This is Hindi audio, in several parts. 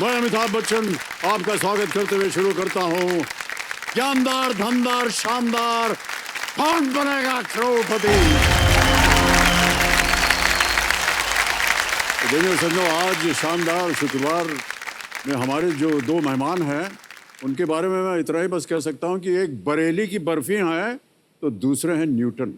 मैं अमिताभ बच्चन आपका स्वागत करते हुए शुरू करता हूँ। ज्ञानदार, धनदार, शानदार, कौन बनेगा करोड़पति। देखिए सज्जनों, आज शानदार शुक्रवार में हमारे जो दो मेहमान हैं उनके बारे में मैं इतना ही बस कह सकता हूँ कि एक बरेली की बर्फी हैं तो दूसरे हैं न्यूटन।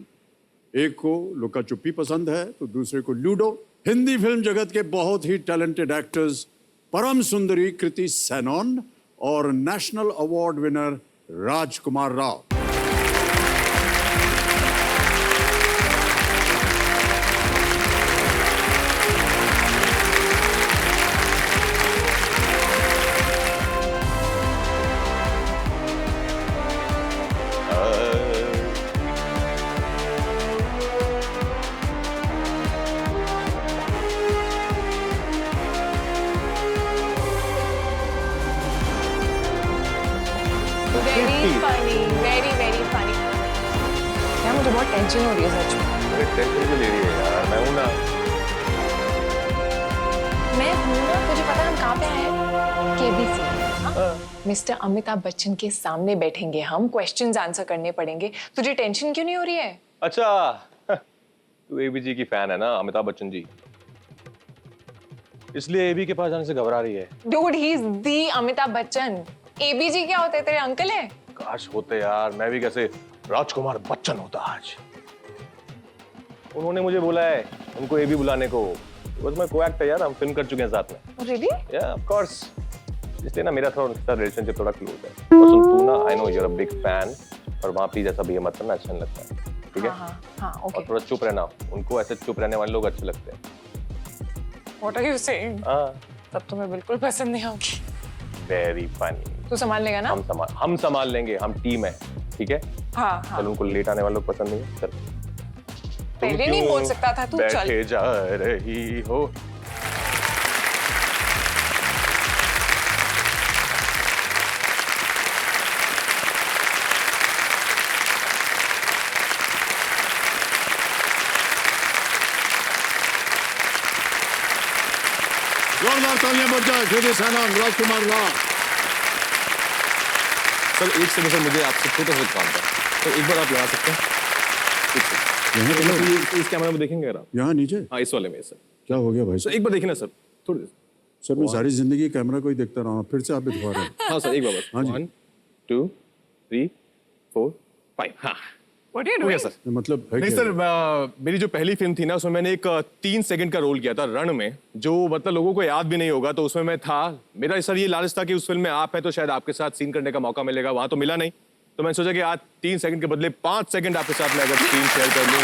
एक को लुका छुपी पसंद है तो दूसरे को लूडो। हिंदी फिल्म जगत के बहुत ही टैलेंटेड एक्टर्स परम सुंदरी कृति सेनन और नेशनल अवार्ड विनर राजकुमार राव। very funny. यार मुझे बहुत टेंशन हो रही है सच में। अरे टेंशन क्यों ले रही है यार, मैं हूं ना। तुझे पता है हम कहाँ पे आए हैं? KBC। मिस्टर अमिताभ बच्चन के सामने बैठेंगे हम, क्वेश्चंस आंसर करने पड़ेंगे। तुझे टेंशन क्यों नहीं हो रही है? अच्छा तू एबी की फैन है ना, अमिताभ बच्चन जी, इसलिए एबी के पास जाने से घबरा रही है। Dude, he is the Amitabh Bachchan. ABG क्या होते हैं, तेरे अंकल है? काश होते यार, मैं भी कैसे राजकुमार बच्चन होता आज। उन्होंने मुझे बोला है उनको एबी बुलाने को, बस मैं को एक्टर यार, हम फिल्म कर चुके हैं साथ में। Really? Yeah, of course. इसलिए ना मेरा थोड़ा रिलेशनशिप थोड़ा क्लोज है। और सुन तू ना, I know you're a big fan, और वहाँ पे जैसा भी मत करना, अच्छा नहीं लगता है, ठीक है? हाँ, okay. और थोड़ा चुप रहना, उनको ऐसे चुप रहने वाले लोग अच्छे लगते हैं। What are you saying? हाँ। तब तो मैं बिल्कुल पसंद नहीं आऊंगी। Very funny. तू संभाल लेगा ना? हम संभाल लेंगे, हम टीम है, ठीक है? हाँ। चल, उनको लेट आने वाले लोग पसंद नहीं है, चल। पहले नहीं बोल सकता था तू, चल। बैठे जा रही हो। जोरदार तालियां बज जाए कृति सेनन, राजकुमार राव। सर एक सेकंड सर, मुझे आपसे छोटा सा काम था, तो एक बार आप यहाँ सकते हैं? इस कैमरा में देखेंगे अगर आप? यहाँ नीचे? हाँ, इस वाले में सर। क्या हो गया भाई सर एक बार देखिए ना सर, थोड़ी सर मैं सारी जिंदगी कैमरा को ही देखता रहा हूँ, फिर से आप दिखा रहे हैं। हाँ सर, एक बार बस। हाँ जी। 1 2 3 4 5। हाँ What are you हो गया doing? सर। मतलब है नहीं क्या? सर, मेरी जो पहली फिल्म थी ना, उसमें मैंने एक 3 सेकंड का रोल किया था रण में, जो मतलब लोगों को याद भी नहीं होगा, तो उसमें मैं था। मेरा सर ये लालच था कि उस फिल्म में आप हैं तो शायद आपके साथ सीन करने का मौका मिलेगा, वहां तो मिला नहीं, तो मैंने सोचा कि आज 3 सेकंड के बदले 5 सेकंड आपके साथ मैं अगर सीन शेयर कर लूं।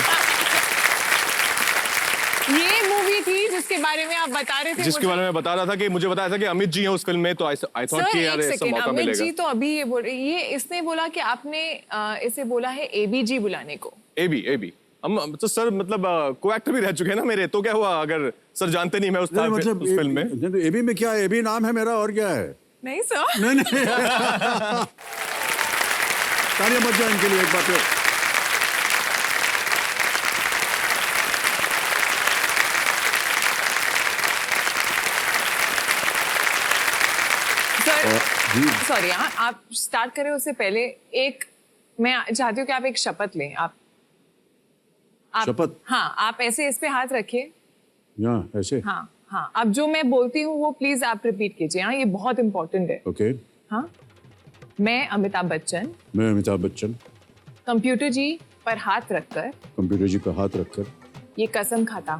ये मूवी थी जिसके बारे में आप बता रहे थे, जिसके बारे में बता रहा था कि मुझे बताया था कि अमित जी हैं उस फिल्म में, तो आई थॉट कि यार ऐसा मौका अमित मिलेगा। जी तो अभी ये बोल ये इसने बोला कि आपने इसे बोला है ABG बुलाने को। एबी हम तो सर मतलब को एक्टर भी रह चुके हैं ना मेरे, तो क्या हुआ अगर सर जानते नहीं मैं उस मतलब उस फिल्म में। एबी में क्या है? एबी नाम है मेरा, और क्या है? नहीं सर, नहीं तालियां बज जाए इनके लिए एक बार फिर। सॉरी हाँ, आप स्टार्ट करें उससे पहले एक मैं चाहती हूँ कि आप एक शपथ लें। आप शपथ? हाँ, आप ऐसे इस पे हाथ रखिए। यहाँ ऐसे? हाँ, अब जो मैं बोलती हूँ वो प्लीज आप रिपीट कीजिए। हाँ, ये बहुत इंपॉर्टेंट है। ओके। हाँ, मैं अमिताभ बच्चन कंप्यूटर जी पर हाथ रखकर ये कसम खाता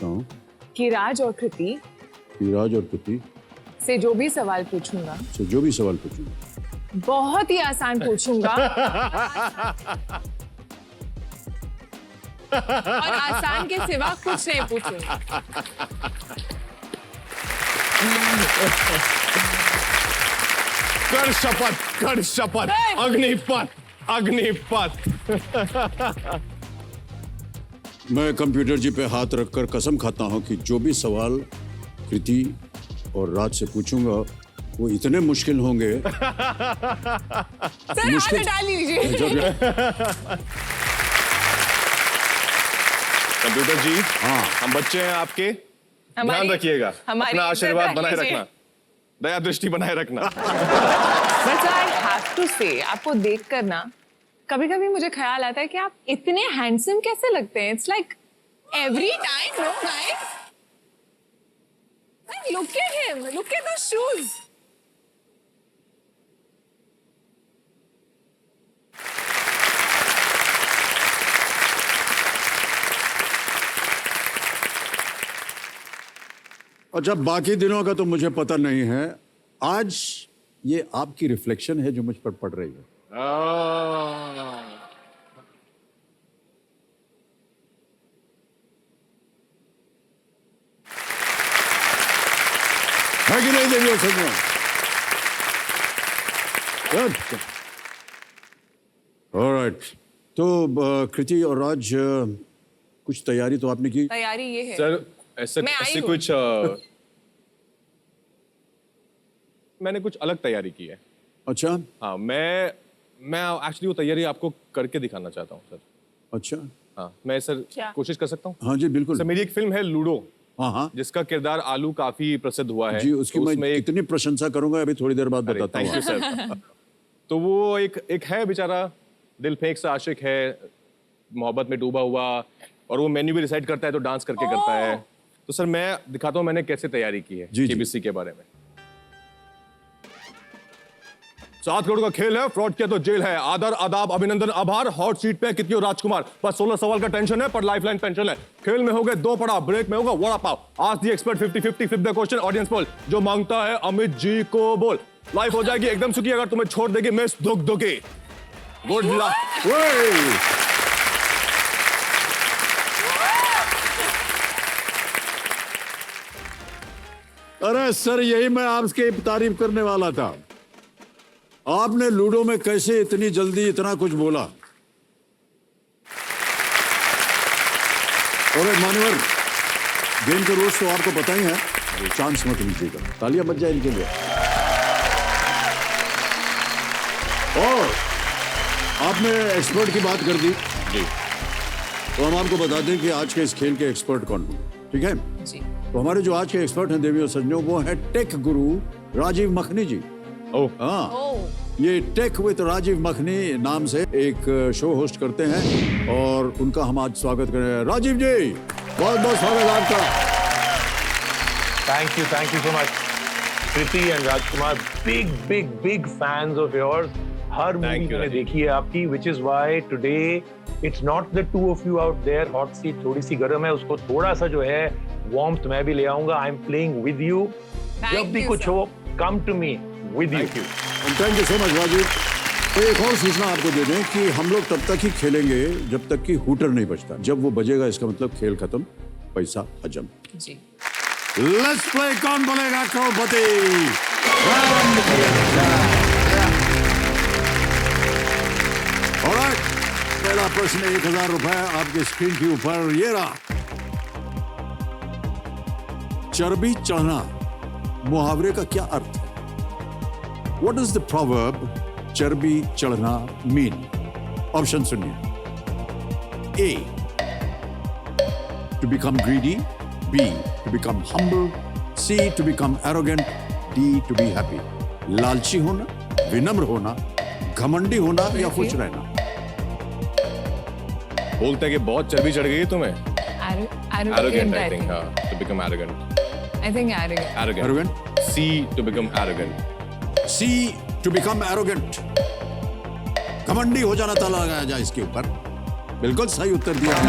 हूँ कि राज और कृति से जो भी सवाल पूछूंगा बहुत ही आसान पूछूंगा और आसान के सिवा कुछ नहीं पूछूंगा। कर शपथ अग्निपथ। मैं कंप्यूटर जी पे हाथ रखकर कसम खाता हूँ कि जो भी सवाल कृति और राज से पूछूंगा वो इतने मुश्किल होंगे। सर हाथ डाल लीजिए। कंप्यूटर जी, हाँ, हम बच्चे हैं आपके, ध्यान रखिएगा, अपना आशीर्वाद बनाए रखना। दया दृष्टि बनाए रखना। बट आई हैव टू से, आपको देखकर ना कभी-कभी मुझे ख्याल आता है कि आप इतने हैंडसम कैसे लगते हैं। It's like every time, no guys, look at him, look at those shoes. अच्छा, बाकी दिनों का तो मुझे पता नहीं है, आज ये आपकी रिफ्लेक्शन है जो मुझ पर पड़ रही है। है कि नहीं देवी और सजनों? ऑलराइट, तो कृति और राज, कुछ तैयारी तो आपने की? तैयारी ये है सर ऐसे मैं आई ऐसे हूँ। कुछ मैंने कुछ अलग तैयारी की है। अच्छा हाँ, मैं एक्चुअली वो तैयारी आपको करके दिखाना चाहता हूँ सर। अच्छा, हाँ, मैं सर क्या? कोशिश कर सकता हूँ? हाँ जी बिल्कुल। सर मेरी एक फिल्म है लूडो, हाँ हाँ जिसका किरदार आलू काफी प्रसिद्ध हुआ है। जी, उसकी तो मैं उसमें एक कितनी प्रशंसा करूंगा अभी थोड़ी देर बाद बताता थैंक यू हूँ। सर। तो वो एक है बेचारा, दिल फेंक सा आशिक है, मोहब्बत में डूबा हुआ, और वो मेन्यू भी डिसाइड करता है तो डांस करके करता है। तो सर मैं दिखाता हूँ मैंने कैसे तैयारी की है जी, जी। केबीसी के बारे में। 7 करोड़ का खेल है, फ्रॉड किया तो जेल है। आदर आदाब अभिनंदन आभार, हॉट सीट पे कितनी हो राजकुमार। बस 16 सवाल का टेंशन है पर लाइफलाइन पेंशन है। खेल में हो गए 2 पड़ाव, ब्रेक में होगा वड़ा पाव। आज दी expert 50-50 flip the question, audience poll जो मांगता है अमित जी को बोल। लाइफ हो जाएगी एकदम सुखी अगर तुम्हें छोड़ देगी मिस दुख दुखी। Good luck. ओए! अरे सर, यही मैं आपकी तारीफ करने वाला था। आपने लूडो में कैसे इतनी जल्दी इतना कुछ बोला। और मानवर, गेम के रूल्स तो आपको पता ही है, चांस मत लीजिएगा। तालियां बज जाए इनके लिए। और आपने एक्सपर्ट की बात कर दी जी तो हम आपको बता दें कि आज के इस खेल के एक्सपर्ट कौन हैं, ठीक है? जी। तो हमारे जो आज के एक्सपर्ट हैं देवी और सज्जनों, वो है टेक गुरु राजीव मखनी जी। ओह हाँ, ओह, ये टेक विद राजीव मखनी नाम से एक शो होस्ट करते हैं और उनका हम आज स्वागत कर रहे हैं। राजीव जी, बहुत बहुत स्वागत है आपका। Thank you so much. Kriti and Rajkumar, big fans of yours. Her movie you, मैंने Rajiv. देखी है आपकी, which is why today it's not the two of you out there. Hot seat थोड़ी सी गर्म है, उसको थोड़ा सा जो है warmth मैं भी ले आऊंगा. I'm playing with you. जब भी you, कुछ sir. हो, come to me with you. Thank you so much Rajeev. तो एक और सूचना आपको दे दें कि हम लोग तब तक ही खेलेंगे जब तक कि हूटर नहीं बजता। जब वो बजेगा इसका मतलब खेल खत्म, पैसा हजम। जी। लेट्स प्ले कौन बोलेगा करोड़पति। ऑलराइट, पहला प्रश्न 1000 रुपए आपके स्क्रीन के ऊपर ये रहा। चर्बी चढ़ना मुहावरे का क्या अर्थ है? What does the proverb चर्बी चढ़ना mean? ऑप्शन सुनिए। A, to become greedy. B, to become humble. C, to become arrogant. D, to be happy. लालची होना, विनम्र होना, घमंडी होना या खुश रहना। बोलते हैं कि बहुत चर्बी चढ़ गई है तुम्हें। Arrogant, I think. To become arrogant. I think arrogant. Arrogant. Arrogant. C, to become arrogant. C, to become arrogant. घमंडी हो जाना ताला लगाया जाए इसके ऊपर। बिल्कुल सही उत्तर दिया है।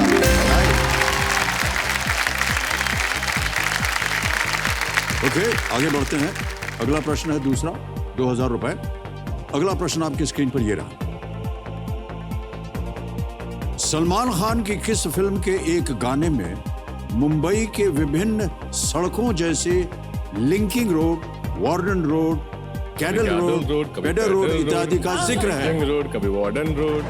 ओके, आगे बढ़ते हैं। अगला प्रश्न है दूसरा, 2000 रुपए। अगला प्रश्न आपकी स्क्रीन पर ये रहा। सलमान खान की किस फिल्म के एक गाने में मुंबई के विभिन्न सड़कों जैसे Linking Road, Warden Road, Cadell Road, Peddar Road इत्यादि का जिक्र है? Ring road, कभी वार्डन रोड।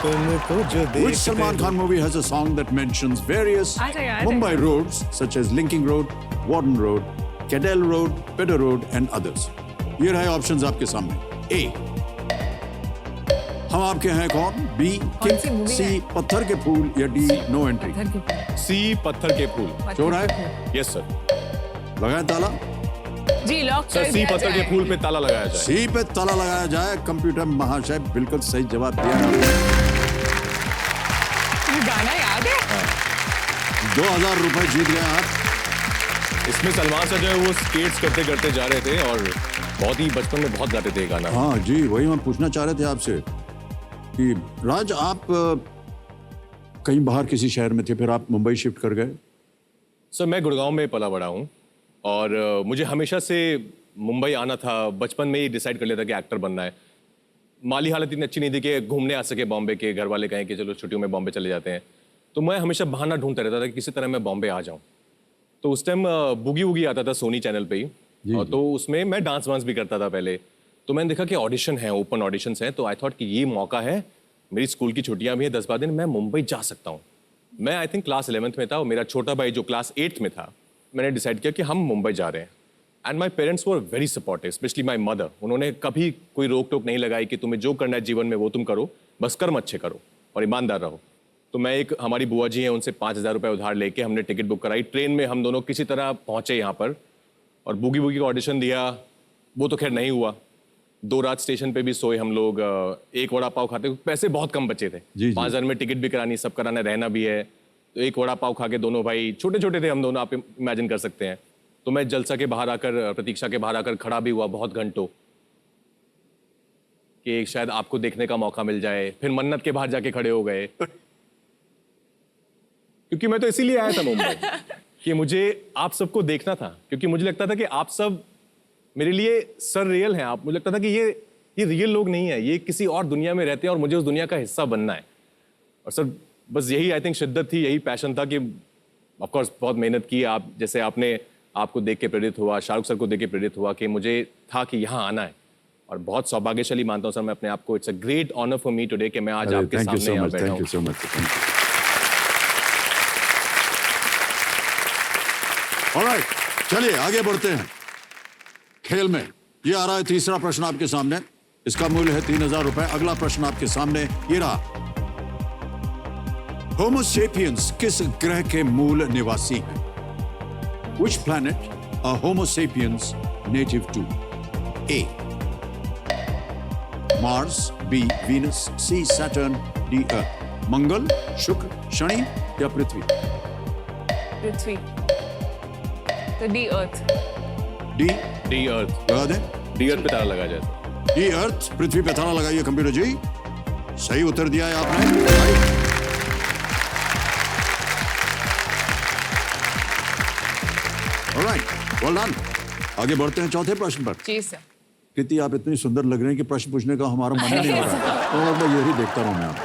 तुमको जो Which Salman Khan movie has a song that mentions various आ जाएगा, आ Mumbai roads such as Linking Road, Warden Road, Cadell Road, Pedder Road and others? ये रहे ऑप्शंस आपके सामने। A, हम आपके हैं कौन? B, कौन सी किक। movie C, है? पत्थर के फूल या D, नो एंट्री। पत्थर के फूल। C, पत्थर के फूल। श्योर है? Yes sir. लगाए ताला? जी लॉक सर कर सी दिया पत्थर के जाए। फूल पे ताला लगाया जाए। सी पे ताला लगाया जाए। कंप्यूटर महाशय बिल्कुल सही जवाब दिया आपने। ये गाना याद है? 2000 रुपए जीत गए आप। इसमें सलमान सर जो है वो स्केट्स करते करते जा रहे थे और बहुत ही बचपन में बहुत गाते थे ये गाना। हाँ जी, वही हम पूछना चाह रहे थे आपसे कि राज आप कहीं बाहर किसी शहर में थे, फिर आप मुंबई शिफ्ट कर गए। सर मैं गुड़गांव में पला बड़ा हूँ और मुझे हमेशा से मुंबई आना था। बचपन में ही डिसाइड कर लिया था कि एक्टर बनना है। माली हालत इतनी अच्छी नहीं थी कि घूमने आ सके बॉम्बे के। घर वाले कहें कि चलो छुट्टियों में बॉम्बे चले जाते हैं, तो मैं हमेशा बहाना ढूंढता रहता था कि किसी तरह मैं बॉम्बे आ जाऊँ। तो उस टाइम बुगी वुगी आता था सोनी चैनल पे ही, और तो उसमें मैं डांस वांस भी करता था पहले। तो मैंने देखा कि ऑडिशन है, ओपन ऑडिशंस हैं, तो आई थॉट कि ये मौका है, मेरी स्कूल की छुट्टियां भी हैं 10-12 दिन, मैं मुंबई जा सकता हूँ। मैं आई थिंक क्लास 11th में था और मेरा छोटा भाई जो क्लास 8th में था, मैंने डिसाइड किया कि हम मुंबई जा रहे हैं। And my parents were very supportive, specially my mother. उन्होंने कभी कोई रोक टोक नहीं लगाई कि तुम्हें जो करना है जीवन में वो तुम करो, बस कर्म अच्छे करो और ईमानदार रहो। तो मैं एक हमारी बुआ जी हैं, उनसे 5000 रुपये उधार लेके हमने टिकट बुक कराई। ट्रेन में हम दोनों किसी तरह पहुंचे यहाँ पर और बुगी वुगी का ऑडिशन दिया। वो तो खैर नहीं हुआ। 2 रात स्टेशन पे भी सोए हम लोग। एक वड़ा पाव खाते, पैसे बहुत कम बचे थे। 5000 में टिकट भी करानी, सब कराना, रहना भी है। तो एक वड़ा पाव खा के दोनों भाई, छोटे छोटे थे हम दोनों, आप इमेजिन कर सकते हैं। तो मैं जलसा के बाहर आकर, प्रतीक्षा के बाहर आकर खड़ा भी हुआ बहुत घंटों कि शायद आपको देखने का मौका मिल जाए। फिर मन्नत के बाहर जाके खड़े हो गए क्योंकि मैं तो इसीलिए आया था मुंबई कि मुझे आप सबको देखना था, क्योंकि मुझे लगता था कि आप सब मेरे लिए सर रियल हैं। आप, मुझे लगता था कि ये रियल लोग नहीं है, ये किसी और दुनिया में रहते हैं और मुझे उस दुनिया का हिस्सा बनना है। और सर बस यही आई थिंक शिद्दत थी, यही पैशन था कि ऑफ कोर्स बहुत मेहनत की। आप जैसे आपको देख के प्रेरित हुआ, शाहरुख सर को देख के प्रेरित हुआ कि मुझे था कि यहाँ आना है। और बहुत सौभाग्यशाली मानता हूँ सर मैं अपने आप को। It's a great honour for me today कि मैं आज आपके सामने यहाँ बैठा हूँ। Thank you so much. Alright, चलिए आगे बढ़ते हैं खेल में। ये आ रहा है तीसरा प्रश्न आपके सामने। इसका मूल्य है 3000 रुपए। अगला प्रश्न आपके सामने ये रहा। होमो सेपियंस किस ग्रह के मूल निवासी हैं? Which planet are Homo sapiens native to? A. Mars, B. Venus, C. Saturn, D. Earth. मंगल, शुक्र, शनि या पृथ्वी? पृथ्वी। तो डी अर्थ। डी अर्थ। लगा दें? डी अर्थ पे ताला लगा जाए। डी अर्थ, पृथ्वी पे ताला लगाइए कंप्यूटर जी। सही उत्तर दिया है आपने। Alright, well done. आगे बढ़ते हैं चौथे प्रश्न पर। जी सर। कृति, आप इतनी सुंदर लग रहे हैं कि प्रश्न पूछने का हमारा मन नहीं हो रहा है। तो मैं यही देखता रहूं मैं आप।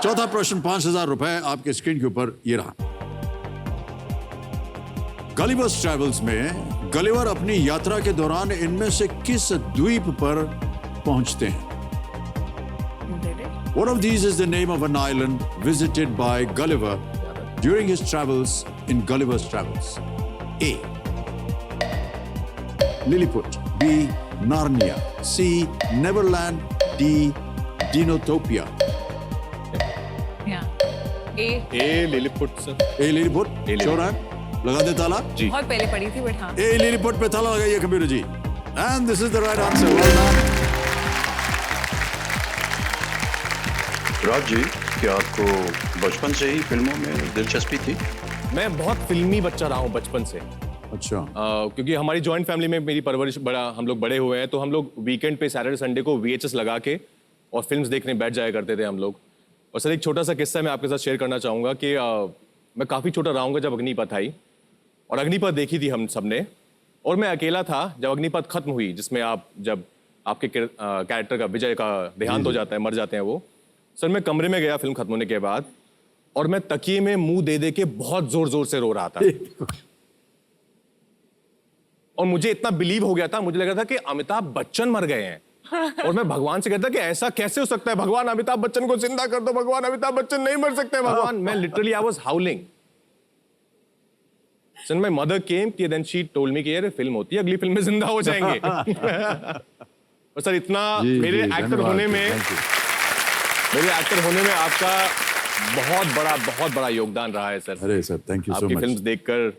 चौथा प्रश्न 5000 रुपए आपके स्क्रीन के ऊपर ये रहा। गलिवर्स ट्रैवल्स में गलिवर अपनी यात्रा के दौरान इनमें से किस द्वीप पर पहुंचते हैं? What of these is the name of an island visited by Gulliver during his travels in Gulliver's Travels? A. Lilliput, B. Narnia, C. Neverland, D. Dinotopia. A Lilliput sir. A. Lilliput, sure है? लगा दे ताला? जी। बहुत पहले पढ़ी थी बट हाँ। A. Lilliput पे ताला लगाइए computer ji. And this is the right answer. Well done. Raj ji, क्या आपको बचपन से ही फिल्मों में दिलचस्पी थी? मैं बहुत फिल्मी बच्चा रहा हूँ बचपन से। अच्छा। क्योंकि हमारी जॉइंट फैमिली में मेरी परवरिश हम लोग बड़े हुए हैं, तो हम लोग वीकेंड पे सैटरडे संडे को VHS लगा के और फिल्म्स देखने बैठ जाया करते थे हम लोग। और सर एक छोटा सा किस्सा मैं आपके साथ शेयर करना चाहूँगा कि मैं काफ़ी छोटा रहा हूँगा जब अग्निपथ आई, और अग्निपथ देखी थी हम सब ने, और मैं अकेला था जब अग्निपथ खत्म हुई, जिसमें जब आपके कैरेक्टर का, विजय का देहांत हो जाता है, मर जाते हैं वो। सर मैं कमरे में गया फिल्म खत्म होने के बाद, और मैं तकिए में मुंह दे दे के बहुत जोर जोर से रो रहा था। और मुझे इतना बिलीव हो गया था, मुझे लगा था कि अमिताभ बच्चन मर गए हैं। और मैं भगवान से कहता कि ऐसा कैसे हो सकता है, भगवान अमिताभ बच्चन को जिंदा कर दो, भगवान अमिताभ बच्चन नहीं मर सकते भगवान। मैं literally I was हाउलिंग। Sir my mother केम कि देन शी टोल्ड मी कि यार फिल्म होती है, अगली फिल्म में जिंदा हो जाएंगे। और सर इतना मेरे एक्टर होने में आपका बहुत बड़ा योगदान रहा है सर। अरे sir, thank you so much. आपकी फिल्म्स देखकर,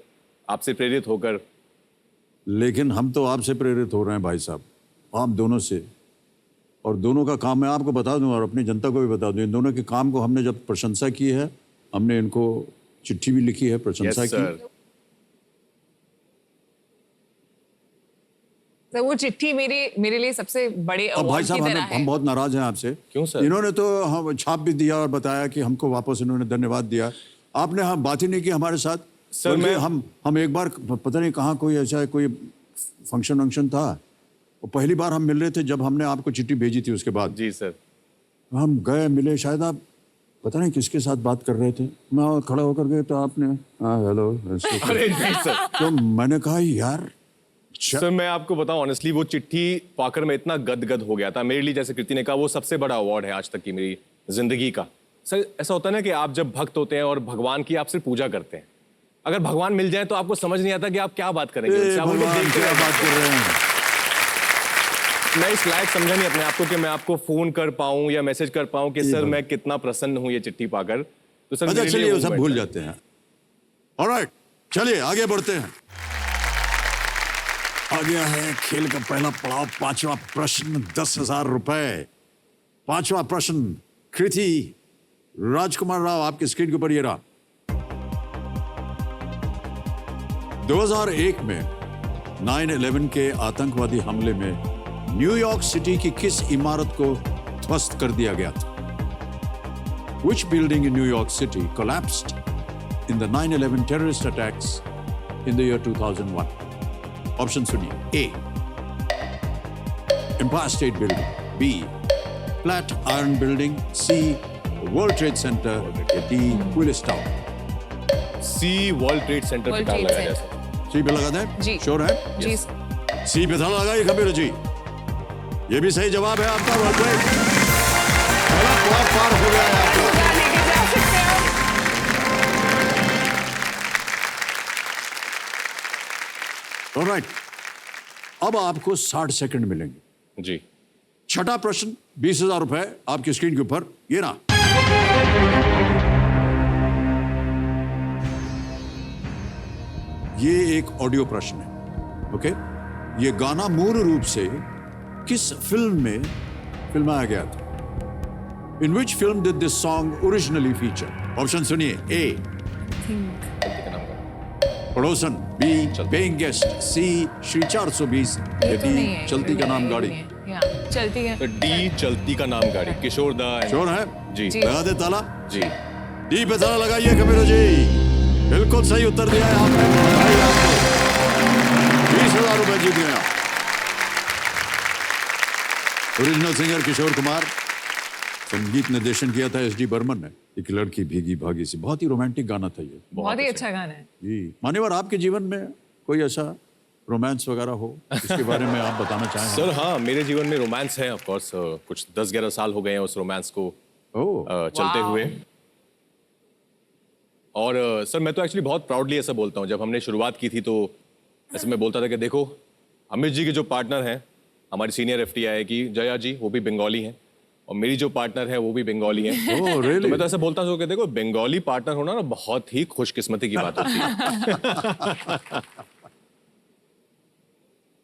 आपसे प्रेरित होकर लेकिन हम तो आपसे प्रेरित हो रहे हैं भाई साहब, आप दोनों से। और दोनों का काम मैं आपको बता दूं और अपनी जनता को भी बता दूं, इन दोनों के काम को हमने जब प्रशंसा की है, हमने इनको चिट्ठी भी लिखी है, प्रशंसा Yes, की। sir. तो वो चिट्ठी मेरे लिए सबसे बड़े अब भाई अवार्ड की साहब तरह है। हम बहुत नाराज हैं आपसे। क्यों सर? इन्होंने तो हम छाप भी दिया और बताया कि हमको वापस इन्होंने धन्यवाद दिया, आपने हम बात ही नहीं की हमारे साथ। सर, बल्कि मैं- हम एक बार पता नहीं कहाँ कोई ऐसा कोई फंक्शन था, और पहली बार हम मिल रहे थे जब हमने आपको चिट्ठी भेजी थी। उसके बाद जी सर। हम गए मिले, शायद आप पता नहीं किसके साथ बात कर रहे थे, मैं खड़ा होकर गए तो आपने हाँ हेलो ऐसे किया। अरे जी सर। तो मैंने कहा यार सर मैं आपको बताऊं ऑनेस्टली, वो चिट्ठी पाकर मैं इतना गदगद हो गया था। मेरे लिए, जैसे कृति ने कहा, वो सबसे बड़ा अवार्ड है आज तक की मेरी जिंदगी का। सर ऐसा होता है ना कि आप जब भक्त होते हैं और भगवान की आप सिर्फ पूजा करते हैं, अगर भगवान मिल जाए तो आपको समझ नहीं आता कि आप क्या बात करेंगे उनसे। आप उनको भगवान देखते क्या रह बात कर रहे हैं। मैं इस लायक समझा नहीं अपने आप को कि मैं आपको फोन कर पाऊं या मैसेज कर पाऊं कि सर मैं कितना प्रसन्न हूं ये चिट्ठी पाकर। तो सर अच्छा मेरे लिए चलिए वो वो सब moment भूल है। जाते हैं। ऑलराइट, चलिए आगे बढ़ते हैं। आ गया है खेल का पहला पड़ाव, 5वां प्रश्न, 10,000 रुपए। 5वां प्रश्न, कृति राजकुमार राव आपकी स्क्रीन के ऊपर ये रहा। 2001 में 9/11 के आतंकवादी हमले में न्यूयॉर्क सिटी की किस इमारत को ध्वस्त कर दिया गया था? Which building in New York City collapsed in the 9/11 terrorist attacks in the year 2001? Option सुनिए। A. Empire State Building. B. Flatiron Building. C. World Trade Center. D. Willis Tower. C world trade centre पे World ताला Trade लगाया Center. जाए। C पे लगा दें? जी। श्योर है? जी C पे ताला लगाइए कबीर जी। ये भी सही जवाब है आपका। वर्ल्ड ट्रेड पहला पड़ाव पार हो गया है आपका। क्या लेके जा सकते हो? ऑलराइट, अब आपको 60 सेकंड मिलेंगे। जी। छठा प्रश्न, 20,000 रुपए आपकी स्क्रीन के ऊपर, ये रहा। ये एक ऑडियो प्रश्न है, ओके? ये गाना मूल रूप से किस फिल्म में फिल्माया गया था? In which film did this song originally feature? Option सुनिए। A Padosan, B paying guest, C Shri 420, ये तो नहीं डी है, चलती का नाम गाड़ी। चलती है। डी चलती का नाम गाड़ी, किशोर दा and- श्योर है? जी। लगा दे ताला। जी। डी पे ताला लगाइए कबीर जी। बिल्कुल सही उत्तर दिया है आपने। बधाई आपको। 20,000 रुपए जीत गए आप। ओरिजिनल सिंगर किशोर कुमार, संगीत निर्देशन किया था एस डी बर्मन ने। एक लड़की भीगी भागी सी, बहुत ही रोमांटिक गाना था ये। बहुत ही अच्छा गाना है। जी मान्यवर, आपके जीवन में कोई ऐसा रोमांस वगैरह हो इसके बारे में आप बताना चाहें? सर हाँ, मेरे जीवन में रोमांस है ऑफ कोर्स। कुछ 10-11 साल हो गए हैं उस रोमांस को ओह, चलते Wow. हुए। और सर मैं तो एक्चुअली बहुत प्राउडली ऐसा बोलता हूँ, जब हमने शुरुआत की थी तो ऐसे मैं बोलता था कि देखो अमित जी के जो पार्टनर हैं, हमारी सीनियर एफटीआई की जया जी, वो भी बंगाली हैं, और मेरी जो पार्टनर है वो भी बंगाली हैं। ओह तो रियली? मैं तो ऐसा बोलता हूँ कि देखो बंगाली पार्टनर होना ना बहुत ही खुशकिस्मती की बात होती है।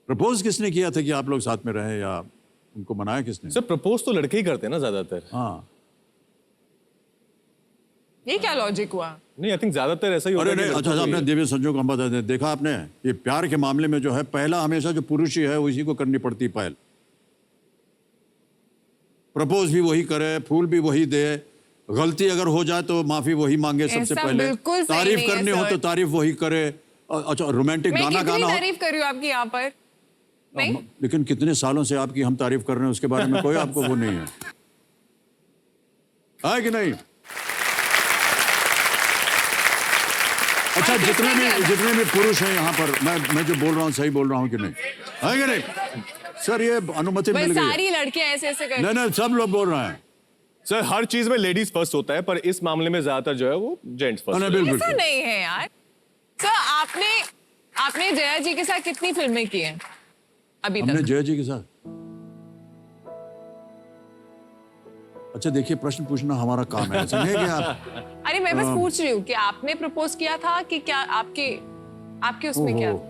प्रपोज किसने किया था कि आप लोग साथ में रहे, या उनको मनाया किसने? सर प्रपोज तो लड़के ही करते हैं ना ज्यादातर। हाँ। ये क्या लॉजिक हुआ? नहीं, आई थिंक ज्यादातर ऐसा ही होता अरे है कि नहीं, अच्छा लड़कों को आपने ही- दिव्य संजोग हम बता दें, देखा आपने ये प्यार के मामले में जो है पहला हमेशा जो पुरुष ही है उसी को करनी पड़ती पहल। प्रपोज भी वही करे, फूल भी वही दे, गलती अगर हो जाए तो माफी वही मांगे सबसे ऐसा पहले, बिल्कुल सही तारीफ नहीं है, करनी हो सर। तो तारीफ वही करे। अच्छा रोमांटिक मैं गाना कितनी गाना हो, तारीफ कर रही हूँ आपकी यहाँ पर? नहीं? लेकिन कितने सालों से आपकी हम तारीफ कर रहे हैं उसके बारे में कोई आपको वो नहीं है कि नहीं? अच्छा जितने भी पुरुष हैं यहाँ पर, मैं जो बोल रहा हूँ सही बोल रहा हूँ कि नहीं, है कि नहीं? सर ये अनुमति मिल बस गई है। सारी लड़कियां ऐसे कर नहीं सब लोग बोल रहे हैं। सर हर चीज में लेडीज फर्स्ट होता है, पर इस मामले में ज्यादातर जो है वो जेंट्स फर्स्ट नहीं, होता है। बिल्कुल ऐसा नहीं है यार। सर आपने जया जी के साथ कितनी फिल्में की हैं अभी हमने तक? जय जी के साथ। अच्छा देखिए, प्रश्न पूछना हमारा काम है, ऐसा नहीं है कि आप अरे मैं बस पूछ रही हूँ कि आपने प्रपोज किया था कि क्या आपके उसमें क्या ओहो। था?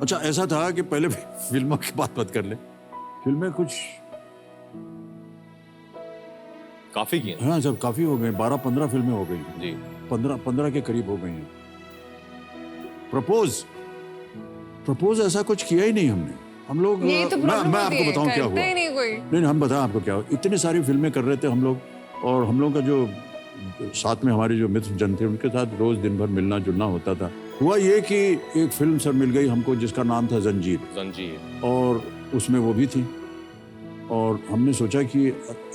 अच्छा, ऐसा था कि पहले फिल्मों की बात कर ले। फिल्में कुछ काफी किए। हाँ सब काफी हो गए, 12-15 फिल्में हो गई, जी 15 के करीब हो गई हैं। प्रपोज ऐसा कुछ किया ही नहीं हमने, हम लोग। ये तो मैं प्रॉब्लम आपको होती है, बताऊं क्या हुआ। करते ही नहीं कोई। नहीं हम बताएं आपको क्या हुआ। इतनी सारी फिल्में कर रहे थे हम लोग, और हम लोग का जो साथ में हमारे जो मित्र जन थे उनके साथ रोज दिन भर मिलना जुलना होता था। हुआ ये कि एक फिल्म सर मिल गई हमको जिसका नाम था जंजीर, और उसमें वो भी थी। और हमने सोचा कि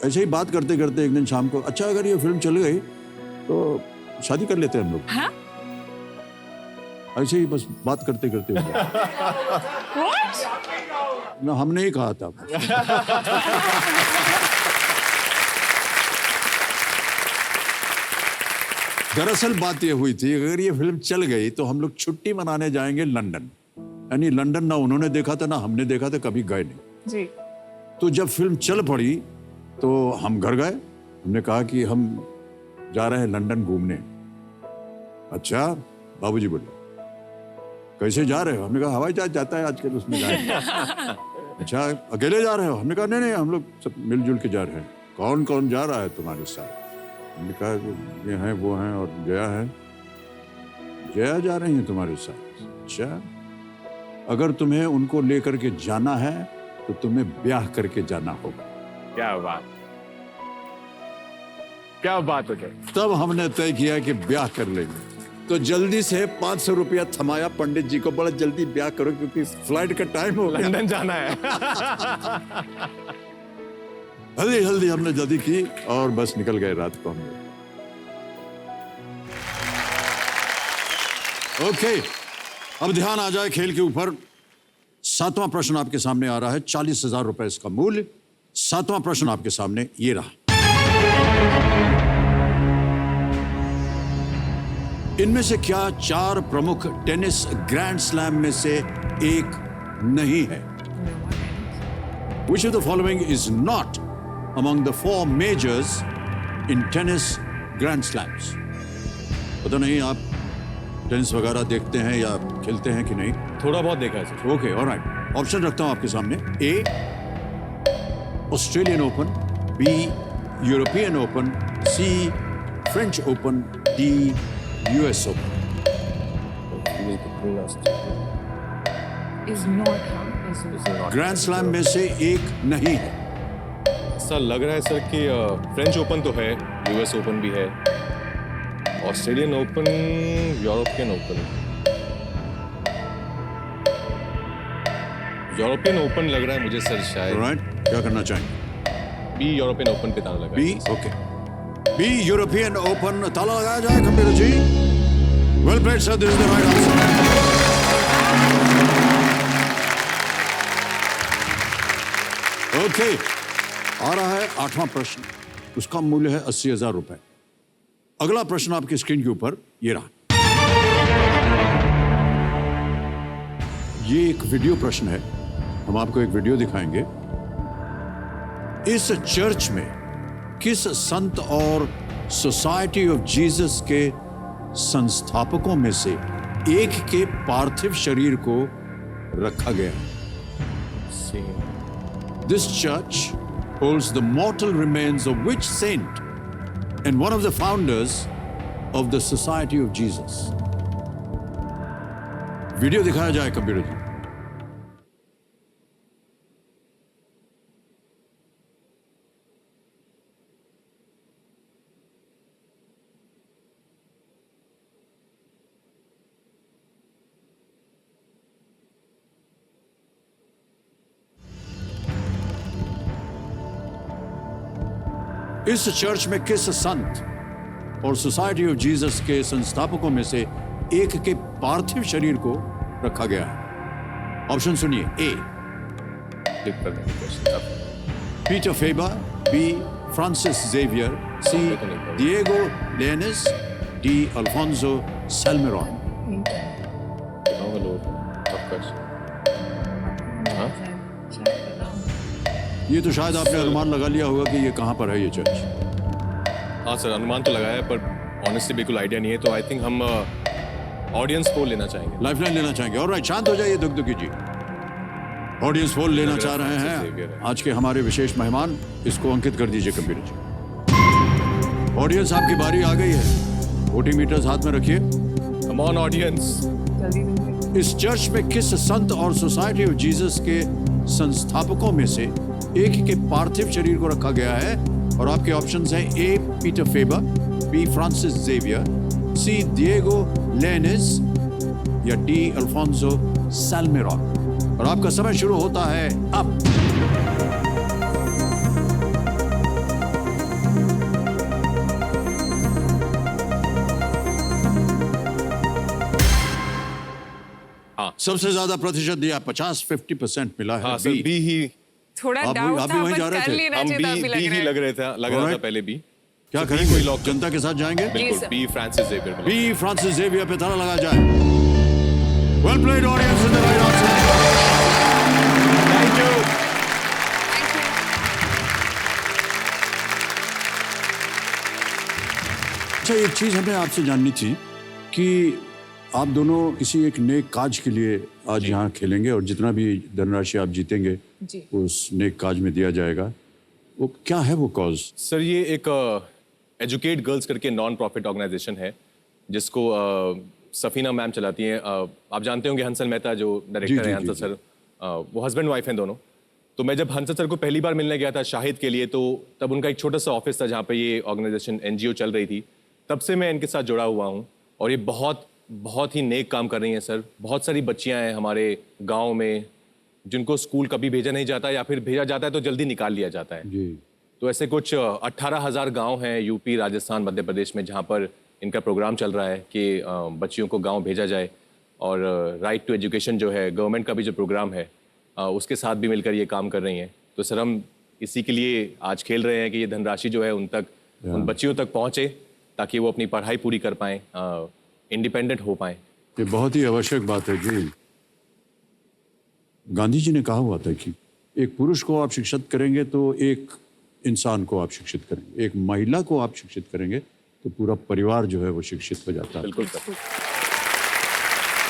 ऐसे ही बात करते करते एक दिन शाम को, अच्छा अगर ये फिल्म चल गई तो शादी कर लेते हैं हम लोग। हाँ? ऐसे ही बस बात करते करते हो गया। ना हमने ही कहा था। दरअसल बात ये हुई थी, अगर ये फिल्म चल गई तो हम लोग छुट्टी मनाने जाएंगे लंदन। यानी लंदन ना उन्होंने देखा था ना हमने देखा था, कभी गए नहीं। जी। तो जब फिल्म चल पड़ी तो हम घर गए, हमने कहा कि हम जा रहे हैं लंदन घूमने। अच्छा बाबूजी बोले कैसे जा रहे हो? हमने कहा हवाई जहाज जाता है आजकल, उसमें जाएंगे। अच्छा अकेले जा रहे हो? हमने कहा नहीं हम लोग सब मिलजुल के जा रहे हैं। कौन कौन जा रहा है तुम्हारे साथ? हमने कहा ये हैं वो हैं और जया है। जया जा रही है तुम्हारे साथ? अच्छा अगर तुम्हें उनको लेकर के जाना है तो तुम्हें ब्याह करके जाना होगा। क्या बात है। तब हमने तय किया कि ब्याह कर लेंगे। तो जल्दी से 500 रुपया थमाया पंडित जी को, बड़ा जल्दी ब्याह करो क्योंकि फ्लाइट का टाइम हो गया, लंदन जाना है। हल्दी हमने जल्दी की और बस निकल गए रात को हम लोग। ओके, अब ध्यान आ जाए खेल के ऊपर। 7वां प्रश्न आपके सामने आ रहा है, 40,000 रुपए इसका मूल्य। 7वां प्रश्न आपके सामने ये रहा। इनमें से क्या 4 प्रमुख टेनिस ग्रैंड स्लैम में से एक नहीं है? Which of the following is not among the 4 majors in tennis grand slams? पता नहीं आप टेनिस वगैरह देखते हैं या खेलते हैं कि नहीं? थोड़ा बहुत देखा है सर। ओके ऑलराइट, ऑप्शन रखता हूं आपके सामने। A Australian open, B European open, C French open, D US open. Is not, huh? Grand slam में से एक नहीं है। ऐसा लग रहा है सर कि फ्रेंच ओपन तो है, यूएस ओपन भी है, Australian open, European open. European open लग रहा है मुझे सर शायद। ऑलराइट, क्या करना चाहेंगे? बी यूरोपियन ओपन पे ताला लगा। B okay, B European open ताला लगाया जाए computer ji. Well played sir, this is the right answer. Okay, आ रहा है 8वां प्रश्न, उसका मूल्य है 80,000 रुपए। अगला प्रश्न आपकी स्क्रीन के ऊपर ये रहा। ये एक वीडियो प्रश्न है, हम आपको एक वीडियो दिखाएंगे। इस चर्च में किस संत और सोसाइटी ऑफ जीसस के संस्थापकों में से एक के पार्थिव शरीर को रखा गया है? This church holds the mortal remains of which saint and one of the founders of the Society of Jesus? Video दिखाया जाए कंप्यूटर जी। इस चर्च में किस संत और सोसाइटी ऑफ जीसस के संस्थापकों में से एक के पार्थिव शरीर को रखा गया है? ऑप्शन सुनिए। A Peter Faber, B Francis Xavier, C Diego Lainez, D Alfonso Salmeron. ये तो शायद आपने अनुमान लगा लिया होगा कि ये कहां पर है ये चर्च। हाँ सर, अनुमान तो लगाया है पर ऑनेस्टली बिल्कुल आइडिया नहीं है, तो आई थिंक हम ऑडियंस पोल लेना चाहेंगे। लाइफलाइन लेना चाहेंगे। और राइट, शांत हो जाइए दुखी जी। ऑडियंस पोल लेना चाह रहे हैं आज के हमारे विशेष मेहमान। इसको अंकित कर दीजिए कंप्यूटर जी। ऑडियंस, आपकी बारी आ गई है। वोटिंग मीटर्स हाथ में रखिए। Come on audience. जल्दी जल्दी। इस चर्च में किस संत और सोसाइटी ऑफ जीसस के संस्थापकों में से एक के पार्थिव शरीर को रखा गया है? और आपके ऑप्शंस हैं A Peter Faber, B Francis Xavier, C Diego Lainez या डी अल्फोंसो साल्मेरोन। और आपका समय शुरू होता है अब। सबसे ज्यादा प्रतिशत दिया 50% मिला है। हाँ सर, बी। बी ही। थोड़ा आप डाउट भी था वहीं जा पर रहे कर थे? लेना हम चाहिए था, अभी बी लग ही रहा लग है। रहे थे, लग रहा था Alright. पहले बी। क्या तो बी करेंगे? कोई लॉक कर- जनता के साथ जाएंगे। बिल्कुल sir. B Francis Xavier. B Francis Xavier पे ताला लगा जाए। Well played audience, in the right answer. Thank you. Thank you. अच्छा, एक चीज हमें आपसे जाननी थी कि आप दोनों किसी एक नेक काज के लिए आज यहाँ खेलेंगे और जितना भी धनराशि आप जीतेंगे जी। उस नेक काज में दिया जाएगा। वो क्या है वो कॉज? सर ये एक एजुकेट गर्ल्स करके नॉन प्रॉफिट ऑर्गेनाइजेशन है जिसको सफीना मैम चलाती हैं। आप जानते होंगे हंसल मेहता जो जी, डायरेक्टर जी, हैं जी, हंसल सर, वो हस्बैंड वाइफ हैं दोनों। तो मैं जब हंसल सर को पहली बार मिलने गया था शाहिद के लिए, तो तब उनका एक छोटा सा ऑफिस था जहाँ पे ये ऑर्गेनाइजेशन एनजीओ चल रही थी। तब से मैं इनके साथ जुड़ा हुआ हूँ और ये बहुत ही नेक काम कर रही हैं सर। बहुत सारी बच्चियाँ हैं हमारे गाँव में जिनको स्कूल कभी भेजा नहीं जाता या फिर भेजा जाता है तो जल्दी निकाल लिया जाता है। जी। तो ऐसे कुछ 18,000 गांव हैं यूपी, राजस्थान, मध्य प्रदेश में जहां पर इनका प्रोग्राम चल रहा है कि बच्चियों को गांव भेजा जाए। और राइट टू एजुकेशन जो है गवर्नमेंट का भी जो प्रोग्राम है उसके साथ भी मिलकर ये काम कर रही हैं। तो सर हम इसी के लिए आज खेल रहे हैं कि ये धनराशि जो है उन बच्चियों तक पहुंचे ताकि वो अपनी पढ़ाई पूरी कर पाएँ, इंडिपेंडेंट हो पाएँ। ये बहुत ही आवश्यक बात है जी। गांधी जी ने कहा हुआ था कि एक पुरुष को आप शिक्षित करेंगे तो एक इंसान को आप शिक्षित करेंगे, एक महिला को आप शिक्षित करेंगे तो पूरा परिवार जो है वो शिक्षित हो जाता है। बिल्कुल सर।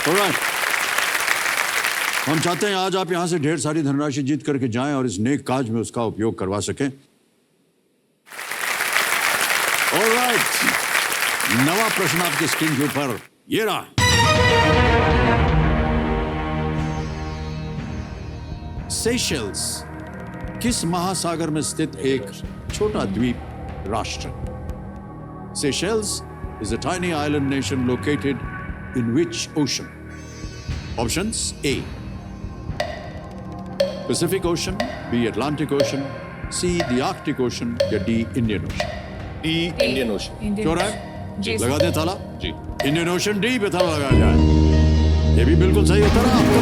Alright. हम चाहते हैं आज आप यहां से ढेर सारी धनराशि जीत करके जाएं और इस नेक काज में उसका उपयोग करवा सकें। Alright. नवा प्रश्न आपके स्क्रीन के ऊपर ये रहा। सेशल्स किस महासागर में स्थित एक छोटा द्वीप राष्ट्र? Seychelles is a tiny island nation located in which ocean? Options: A. Pacific Ocean, B. Atlantic Ocean, C. The Arctic Ocean या D. Indian Ocean? D Indian ocean. क्यों रहा है? जी लगा दें ताला? जी। इंडियन ओशन डी पे ताला लगाया जाए। ये भी बिल्कुल सही उत्तर है आपको।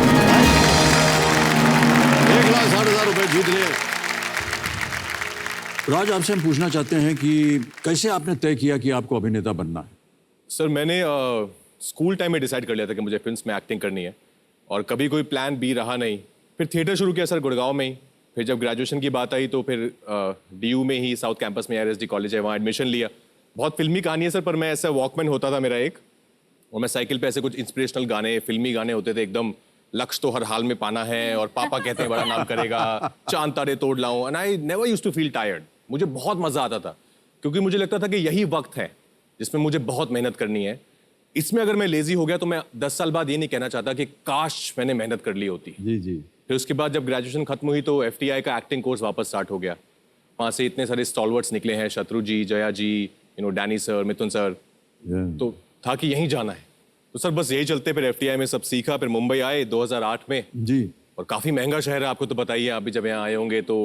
1,60,000 रुपए जीत लिए। राज, आपसे हम पूछना चाहते हैं कि कैसे आपने तय किया कि आपको अभिनेता बनना है? सर मैंने स्कूल टाइम में डिसाइड कर लिया था कि मुझे फिल्म्स में एक्टिंग करनी है और कभी कोई प्लान बी रहा नहीं। फिर थिएटर शुरू किया सर गुड़गांव में ही। फिर जब ग्रेजुएशन की बात आई तो फिर डीयू में ही साउथ कैंपस में आरएसडी कॉलेज है वहाँ एडमिशन लिया। बहुत फिल्मी कहानी है सर, पर मैं ऐसा वॉकमैन होता था मेरा एक, और मैं साइकिल पे ऐसे कुछ इंस्पिरेशनल गाने, फिल्मी गाने होते थे एकदम, लक्ष्य तो हर हाल में पाना है और पापा कहते हैं बड़ा नाम करेगा, चांद तारे तोड़ लाऊं, and I never used to feel tired. मुझे बहुत मजा आता था क्योंकि मुझे लगता था कि यही वक्त है जिसमें मुझे बहुत मेहनत करनी है। इसमें अगर मैं लेजी हो गया तो मैं 10 साल बाद ये नहीं कहना चाहता कि काश मैंने मेहनत कर ली होती। जी जी। फिर उसके बाद जब ग्रेजुएशन खत्म हुई तो FTI का एक्टिंग कोर्स वापस स्टार्ट हो गया। वहाँ से इतने सारे स्टॉलवर्ड्स निकले हैं, शत्रु जी, जया जी, डैनी सर, मिथुन सर, तो था कि यहीं जाना है। तो सर बस यही चलते फिर FTI में सब सीखा। फिर मुंबई आए 2008 में जी। और काफ़ी महंगा शहर है, आपको तो बताइए, आप भी जब यहाँ आए होंगे तो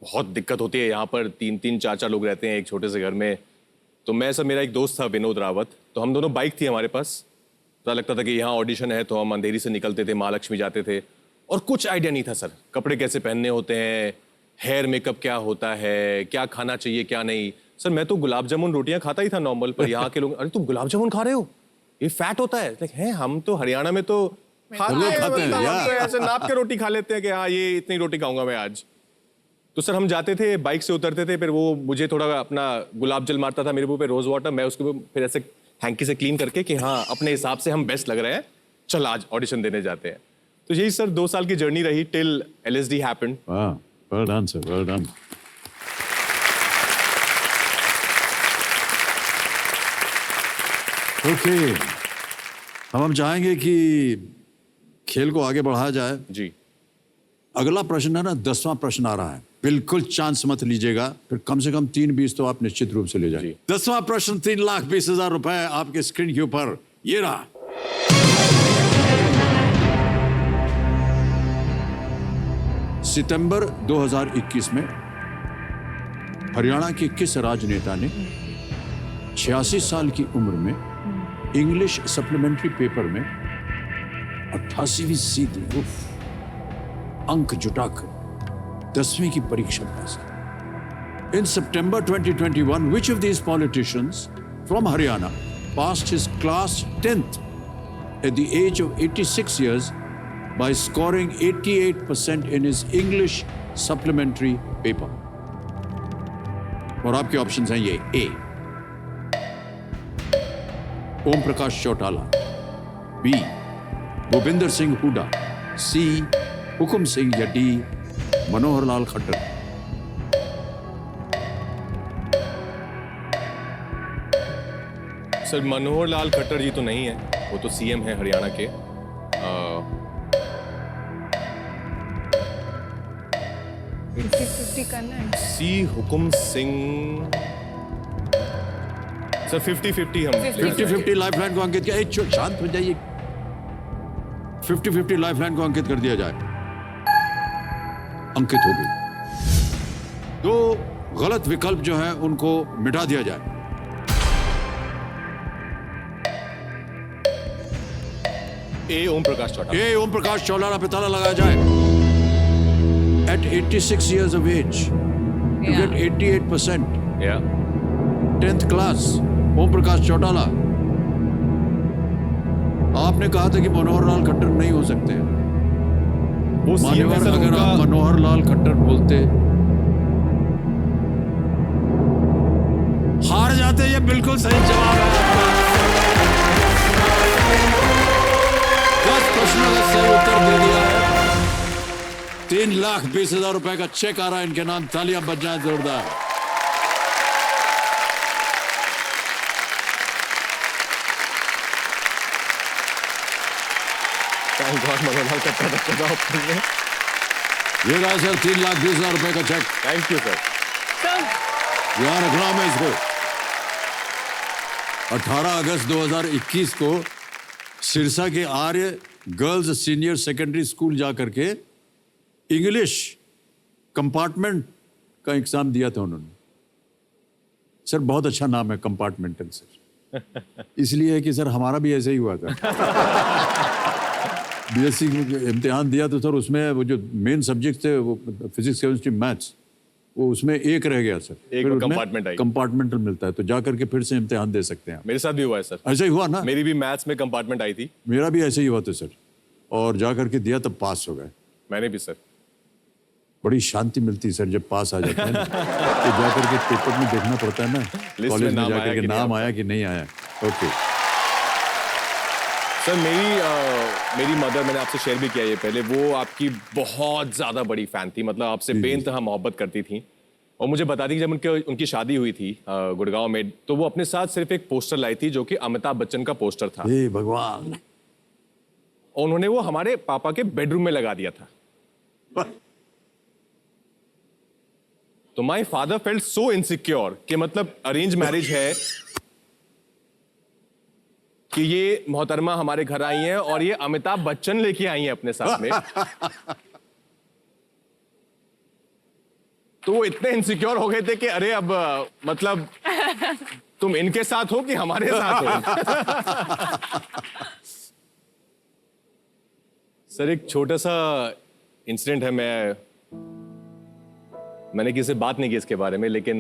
बहुत दिक्कत होती है। यहाँ पर 3-3, 4-4 लोग रहते हैं एक छोटे से घर में। तो मैं सर, मेरा एक दोस्त था विनोद रावत, तो हम दोनों बाइक थी हमारे पास। पता लगता था कि यहाँ ऑडिशन है तो हम अंधेरी से निकलते थे, महालक्ष्मी जाते थे और कुछ आइडिया नहीं था सर, कपड़े कैसे पहनने होते हैं, हेयर मेकअप क्या होता है, क्या खाना चाहिए क्या नहीं। सर मैं तो गुलाब जामुन रोटियां खाता ही था नॉर्मल, पर यहाँ के लोग, अरे तुम गुलाब जामुन खा रहे हो, ये फैट होता है। हैं हम तो हरियाणा में तो हम लोग खाते हैं मतलब यार। हम तो ऐसे नाप के रोटी खा लेते हैं कि हाँ ये इतनी रोटी खाऊंगा मैं आज। तो सर हम जाते थे, बाइक से उतरते थे, फिर वो मुझे थोड़ा अपना गुलाब जल मारता था मेरे मुंह पे, रोज वाटर, मैं उसके फिर ऐसे हैंकी से क्लीन करके कि हाँ अपने हिसाब से हम बेस्ट लग रहे हैं, चल आज ऑडिशन देने जाते हैं। तो यही सर 2 साल की जर्नी रही टिल LSD हैपेंड। वाह, well done sir, well done. Okay, हम चाहेंगे कि खेल को आगे बढ़ाया जाए। जी अगला प्रश्न है ना, 10वां प्रश्न आ रहा है, बिल्कुल चांस मत लीजिएगा, फिर कम से कम 3-20 तो आप निश्चित रूप से ले जाए। जी। 10वां प्रश्न 3,20,000 रुपए आपके स्क्रीन के ऊपर, ये रहा। सितंबर 2021 में हरियाणा के किस राजनेता ने 86 साल की उम्र में इंग्लिश सप्लीमेंट्री पेपर में 88वीं सीधी अंक जुटाकर 10वीं की परीक्षा पास की? In September 2021, which of these politicians from Haryana passed his class 10th at the age of 86 years by scoring 88% in his English supplementary paper? और आपके ऑप्शंस हैं ये: ए ओम प्रकाश चौटाला, बी भूपिंदर सिंह हुडा, सी हुकुम सिंह या डी मनोहर लाल खट्टर। सर मनोहर लाल खट्टर जी तो नहीं है, वो तो CM है हरियाणा के। 50-50 करना है। सी हुकुम सिंह। सर 50-50 हम 50-50 लाइफलाइन को अंकित किया। शांत हो जाइए। 50-50 लाइफलाइन को अंकित कर दिया जाए। अंकित हो गई। 2 गलत विकल्प जो हैं उनको मिटा दिया जाए। ए ओम प्रकाश चौटाला। ए ओम प्रकाश चौटाला पे ताला लगाया जाए। At 86 years of age, to Yeah. get 88%, या 10th class, ओम प्रकाश चौटाला। आपने कहा था कि मनोहर लाल खट्टर नहीं हो सकते। वो CM है मान्यवर, सर अगर आप उनका। मनोहर लाल खट्टर बोलते, हार जाते। ये बिल्कुल सही जवाब है आपका। 10 प्रश्नों का सही उत्तर दे दिया है। 3,20,000 रुपए का चेक आ रहा है इनके नाम। तालियां बज जाए जोरदार। Thank God मनोहर लाल खट्टर तक का ऑप्शन है। ये रहा सर 3,20,000 रुपए का cheque. Thank you sir. So, यहाँ रखना मैं इसको। 18 अगस्त 2021 को सिरसा के आर्य गर्ल्स सीनियर सेकेंडरी स्कूल जा करके इंग्लिश कंपार्टमेंट का एग्जाम दिया था उन्होंने। सर बहुत अच्छा नाम है कंपार्टमेंटल सर। इसलिए है कि सर हमारा भी ऐसे ही हुआ था। BSc इम्तिहान दिया तो सर उसमें वो जो मेन सब्जेक्ट थे वो फिजिक्स केमिस्ट्री मैथ्स, वो उसमें एक रह गया सर। एक में कंपार्टमेंट आई। कंपार्टमेंटल मिलता है तो जा करके फिर से इम्तिहान दे सकते हैं आप। मेरे साथ भी हुआ है सर। ऐसा ही हुआ ना? मेरी भी मैथ्स में कंपार्टमेंट आई थी। मेरा भी ऐसे ही हुआ था सर, और जा करके दिया तब पास हो गए। मैंने भी सर। बड़ी शांति मिलती है सर जब पास आ जाते हैं ना। तो जा करके पेपर में देखना पड़ता है ना कॉलेज में नाम जा आया करके कि नहीं नाम आया कि नहीं आया। ओके सर मेरी मदर, मैंने आपसे शेयर भी किया ये पहले, वो आपकी बहुत ज्यादा बड़ी फैन थी। मतलब आपसे बेइंतहा मोहब्बत करती थी। और मुझे बताती कि जब उनकी शादी हुई थी गुड़गांव में, तो वो अपने साथ सिर्फ एक पोस्टर लाई थी जो कि अमिताभ बच्चन का पोस्टर था। हे भगवान। और उन्होंने वो हमारे पापा के बेडरूम में लगा दिया था। तो my father felt so insecure कि मतलब अरेंज मैरिज है कि ये मोहतरमा हमारे घर आई हैं और ये अमिताभ बच्चन लेके आई हैं अपने साथ में। तो वो इतने इनसिक्योर हो गए थे कि अरे अब मतलब तुम इनके साथ हो कि हमारे साथ हो। सर एक छोटा सा इंसिडेंट है। मैंने किसी से बात नहीं की इसके बारे में, लेकिन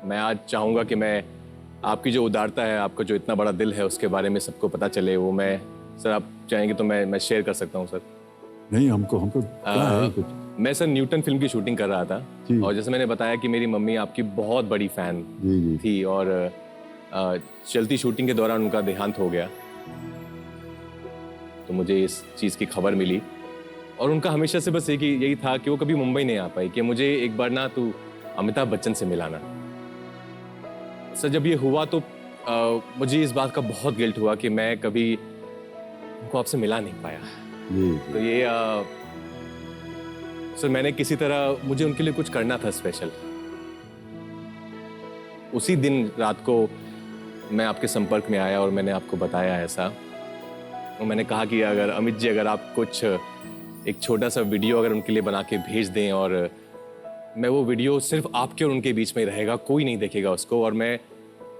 मैं आज चाहूंगा कि मैं आपकी जो उदारता है, आपका जो इतना बड़ा दिल है, उसके बारे में सबको पता चले। वो मैं सर, आप चाहेंगे तो मैं शेयर कर सकता हूँ सर। नहीं, हमको क्या है कुछ? मैं सर न्यूटन फिल्म की शूटिंग कर रहा था, जी। और जैसे मैंने बताया कि मेरी मम्मी आपकी बहुत बड़ी फैन जी जी। थी, और चलती शूटिंग के दौरान उनका देहांत हो गया, तो मुझे इस चीज़ की खबर मिली और उनका हमेशा से बस यही था कि वो कभी मुंबई नहीं आ पाई कि मुझे एक बार ना तू अमिताभ बच्चन से मिलाना। सर जब ये हुआ तो मुझे इस बात का बहुत गिल्ट हुआ कि मैं कभी उनको आपसे मिला नहीं पाया। तो ये सर मैंने किसी तरह, मुझे उनके लिए कुछ करना था स्पेशल। उसी दिन रात को मैं आपके संपर्क में आया और मैंने आपको बताया ऐसा, और मैंने कहा कि अगर अमित जी अगर आप कुछ एक छोटा सा वीडियो अगर उनके लिए बना के भेज दें, और मैं वो वीडियो सिर्फ आपके और उनके बीच में रहेगा, कोई नहीं देखेगा उसको, और मैं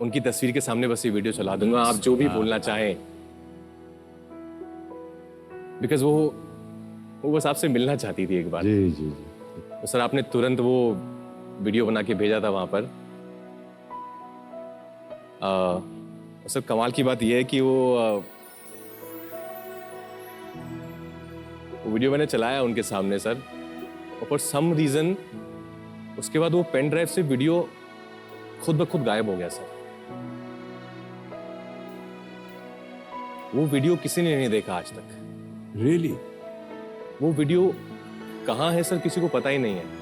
उनकी तस्वीर के सामने बस ये वीडियो चला दूंगा, आप जो भी बोलना चाहें, बिकॉज वो बस आपसे मिलना चाहती थी एक बार। जी जी जी। तो सर आपने तुरंत वो वीडियो बना के भेजा था वहां पर। सर कमाल की बात यह है कि वो वीडियो मैंने चलाया उनके सामने सर, और फॉर सम रीजन उसके बाद वो पेन ड्राइव से वीडियो खुद ब खुद गायब हो गया सर। वो वीडियो किसी ने नहीं देखा आज तक। रियली? वो वीडियो कहाँ है सर, किसी को पता ही नहीं है।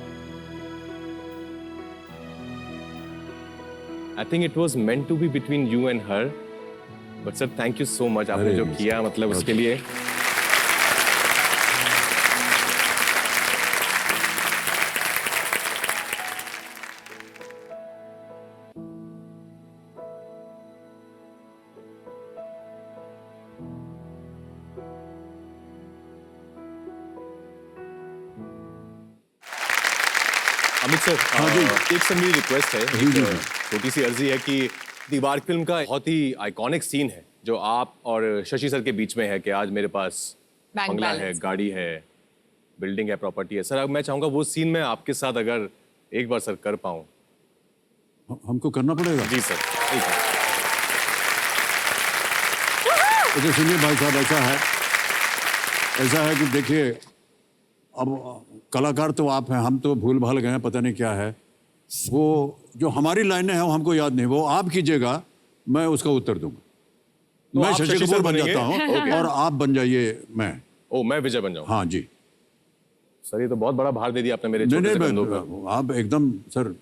I think it was meant to be between you and her, but sir thank you so much, आपने जो किया मतलब उसके लिए। अमित सर, एक सर मेरी रिक्वेस्ट है, एक छोटी सी अर्जी है कि दीवार फिल्म का बहुत ही आइकॉनिक सीन है जो आप और शशि सर के बीच में है कि आज मेरे पास बैंक बंगला है, बैलेंस। गाड़ी है, बिल्डिंग है, प्रॉपर्टी है। सर अब मैं चाहूंगा वो सीन मैं आपके साथ अगर एक बार सर कर पाऊं। हमको करना पड़ेगा। जी सर, ठीक है। तो सुनिए भाई साहब, ऐसा है कि देखिए, अब कलाकार तो आप हैं, हम तो भूल भाल गए हैं, पता नहीं क्या है। वो जो हमारी लाइनें हैं वो हमको याद नहीं, वो आप कीजिएगा, मैं उसका उत्तर दूंगा। तो मैं आप शशि शशि कपूर सर बन बनेंगे? जाता हूँ ओके। और आप बन जाइए मैं। ओ मैं विजय बन जाऊं? हाँ जी। सर ये तो बहुत बड़ा भार दे दिया आपने मेरे नहीं छोटे से नहीं, कंधों पर। आप एकदम सर।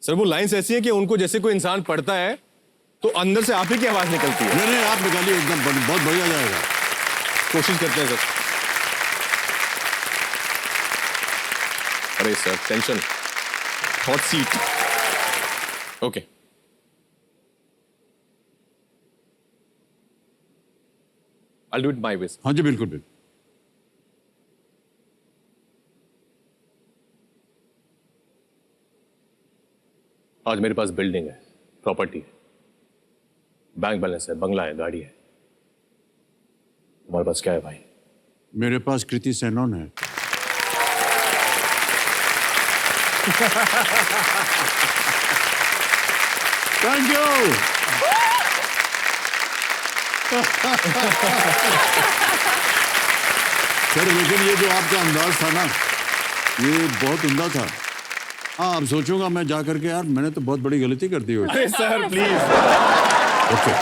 सर वो लाइन्स ऐसी है कि उनको जैसे कोई इंसान पढ़ता है तो अंदर से आप ही की आवाज निकलती है। नहीं नहीं, आप निकालिए एकदम, बहुत बढ़िया जाएगा। कोशिश करते हैं सर। अरे sir tension, hot seat. Okay I'll do it my way. हाँ जी, बिल्कुल बिल्कुल। आज मेरे पास बिल्डिंग है, प्रॉपर्टी है, बैंक बैलेंस है, बंगला है, गाड़ी है। तुम्हारे पास क्या है भाई? मेरे पास कृति सेनन है। Thank you. सर लेकिन ये जो आपका अंदाज था ना, ये बहुत उम्दा था। हाँ, अब सोचूंगा मैं जा करके, यार मैंने तो बहुत बड़ी गलती कर दी होगी। अरे सर प्लीज। ओके,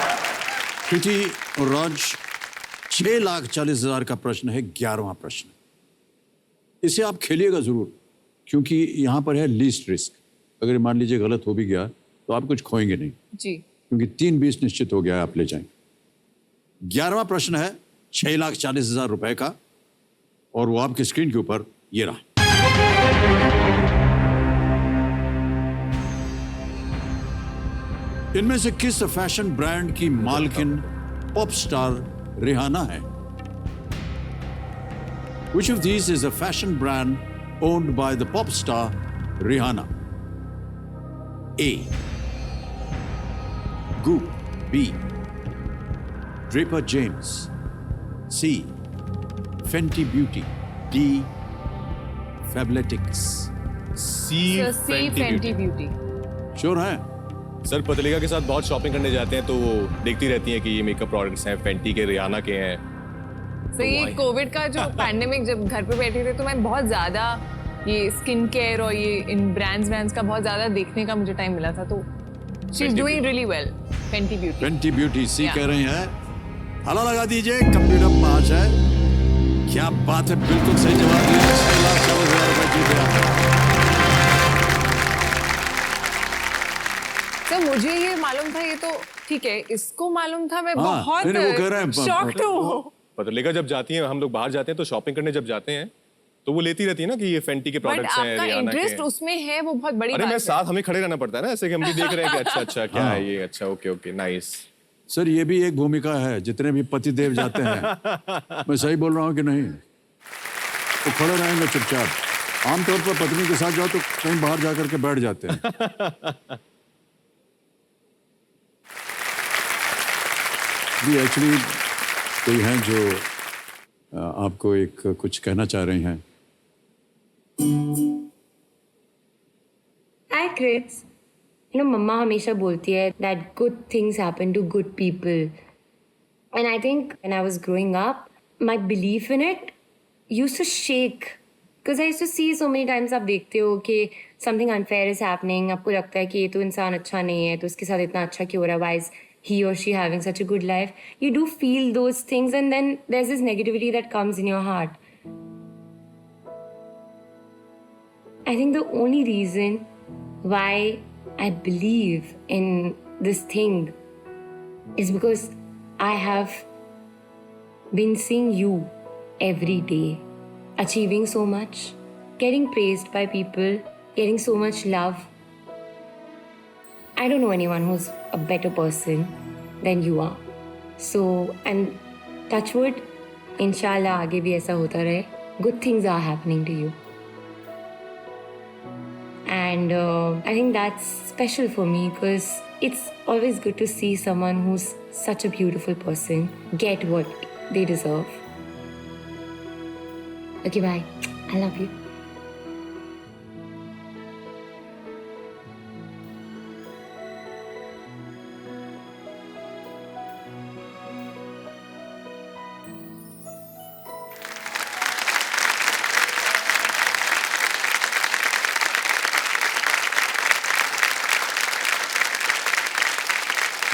कृति और राज, 6,40,000 का प्रश्न है, 11वां प्रश्न। इसे आप खेलिएगा जरूर, क्योंकि यहाँ पर है लीस्ट रिस्क। अगर मान लीजिए गलत हो भी गया तो आप कुछ खोएंगे नहीं, जी। क्योंकि 3-20 निश्चित हो गया है, आप ले जाएंगे। 11वां प्रश्न है 6,40,000 रुपए का, और वो आपकी स्क्रीन के ऊपर ये रहा। इनमें से किस फैशन ब्रांड की मालकिन पॉप स्टार रिहाना है? Which of these is a fashion brand owned by the pop star Rihanna? A. Goop. B. Draper James. C. Fenty Beauty. D. Fabletics. C Fenty beauty. Sure है? सर पतलिका के साथ बहुत शॉपिंग करने जाते हैं तो वो देखती रहती हैं कि ये मेकअप प्रोडक्ट्स हैं, फेंटी के, रियाना के हैं। तो ये कोविड का जो पैंडेमिक, जब घर पे बैठे थे तो मैं बहुत ज्यादा ये स्किन केयर और ये इन ब्रांड्स का बहुत ज्यादा देखने का मुझे टाइम मिला था, तो she is doing really well. Fenty Beauty. Fenty Beauty see Yeah. कह रही हैं। हाला लगा दीजिए, कंप्यूटर पास है। क्या बात है, बिल्कुल सही जवाब दिया। 6,40,000 रुपए जीत गया। तो मुझे ये मालूम था, ये तो ठीक है, इसको मालूम था। मैं हाँ, बहुत नहीं, वो कह रहे हैं, शॉक्ड हूँ। पतलिका जब जाती हैं, हम लोग बाहर जाते हैं तो शॉपिंग करने जब जाते हैं तो वो लेती रहती है ना कि ये फेंटी के बट प्रोडक्ट्स हैं, आपका रियाना के इंटरेस्ट उसमें है, वो बहुत बड़ी अरे बात मैं है। साथ हमें खड़े रहना पड़ता है ना, ऐसे कि हम भी देख रहे हैं कि अच्छा अच्छा क्या है ये, अच्छा ओके ओके नाइस। सर ये भी एक भूमिका है, जितने भी पतिदेव जाते हैं। मैं सही बोल रहा हूँ कि नहीं? तो खड़े रहेंगे चुपचाप। आमतौर पर पत्नी के साथ जाओ तो कहीं बाहर जाकर के बैठ जाते हैं। जी एक्चुअली कोई हैं जो आपको एक कुछ कहना चाह रही हैं। Hi, Chris. You know, मम्मा हमेशा बोलती है that good things happen to good people. And I think when I was growing up, my belief in it used to shake. Because I used to see so many times, आप देखते हो कि something unfair is happening, आपको लगता है कि ये तो इंसान अच्छा नहीं है, तो उसके साथ इतना अच्छा क्यों हो रहा है? Why is he or she having such a good life? You do feel those things, and then there's this negativity that comes in your heart. I think the only reason why I believe in this thing is because I have been seeing you every day, achieving so much, getting praised by people, getting so much love. I don't know anyone who's a better person than you are. So, and touch wood, inshallah आगे भी ऐसा होता रहे. Good things are happening to you. And I think that's special for me because it's always good to see someone who's such a beautiful person get what they deserve. Okay, bye. I love you.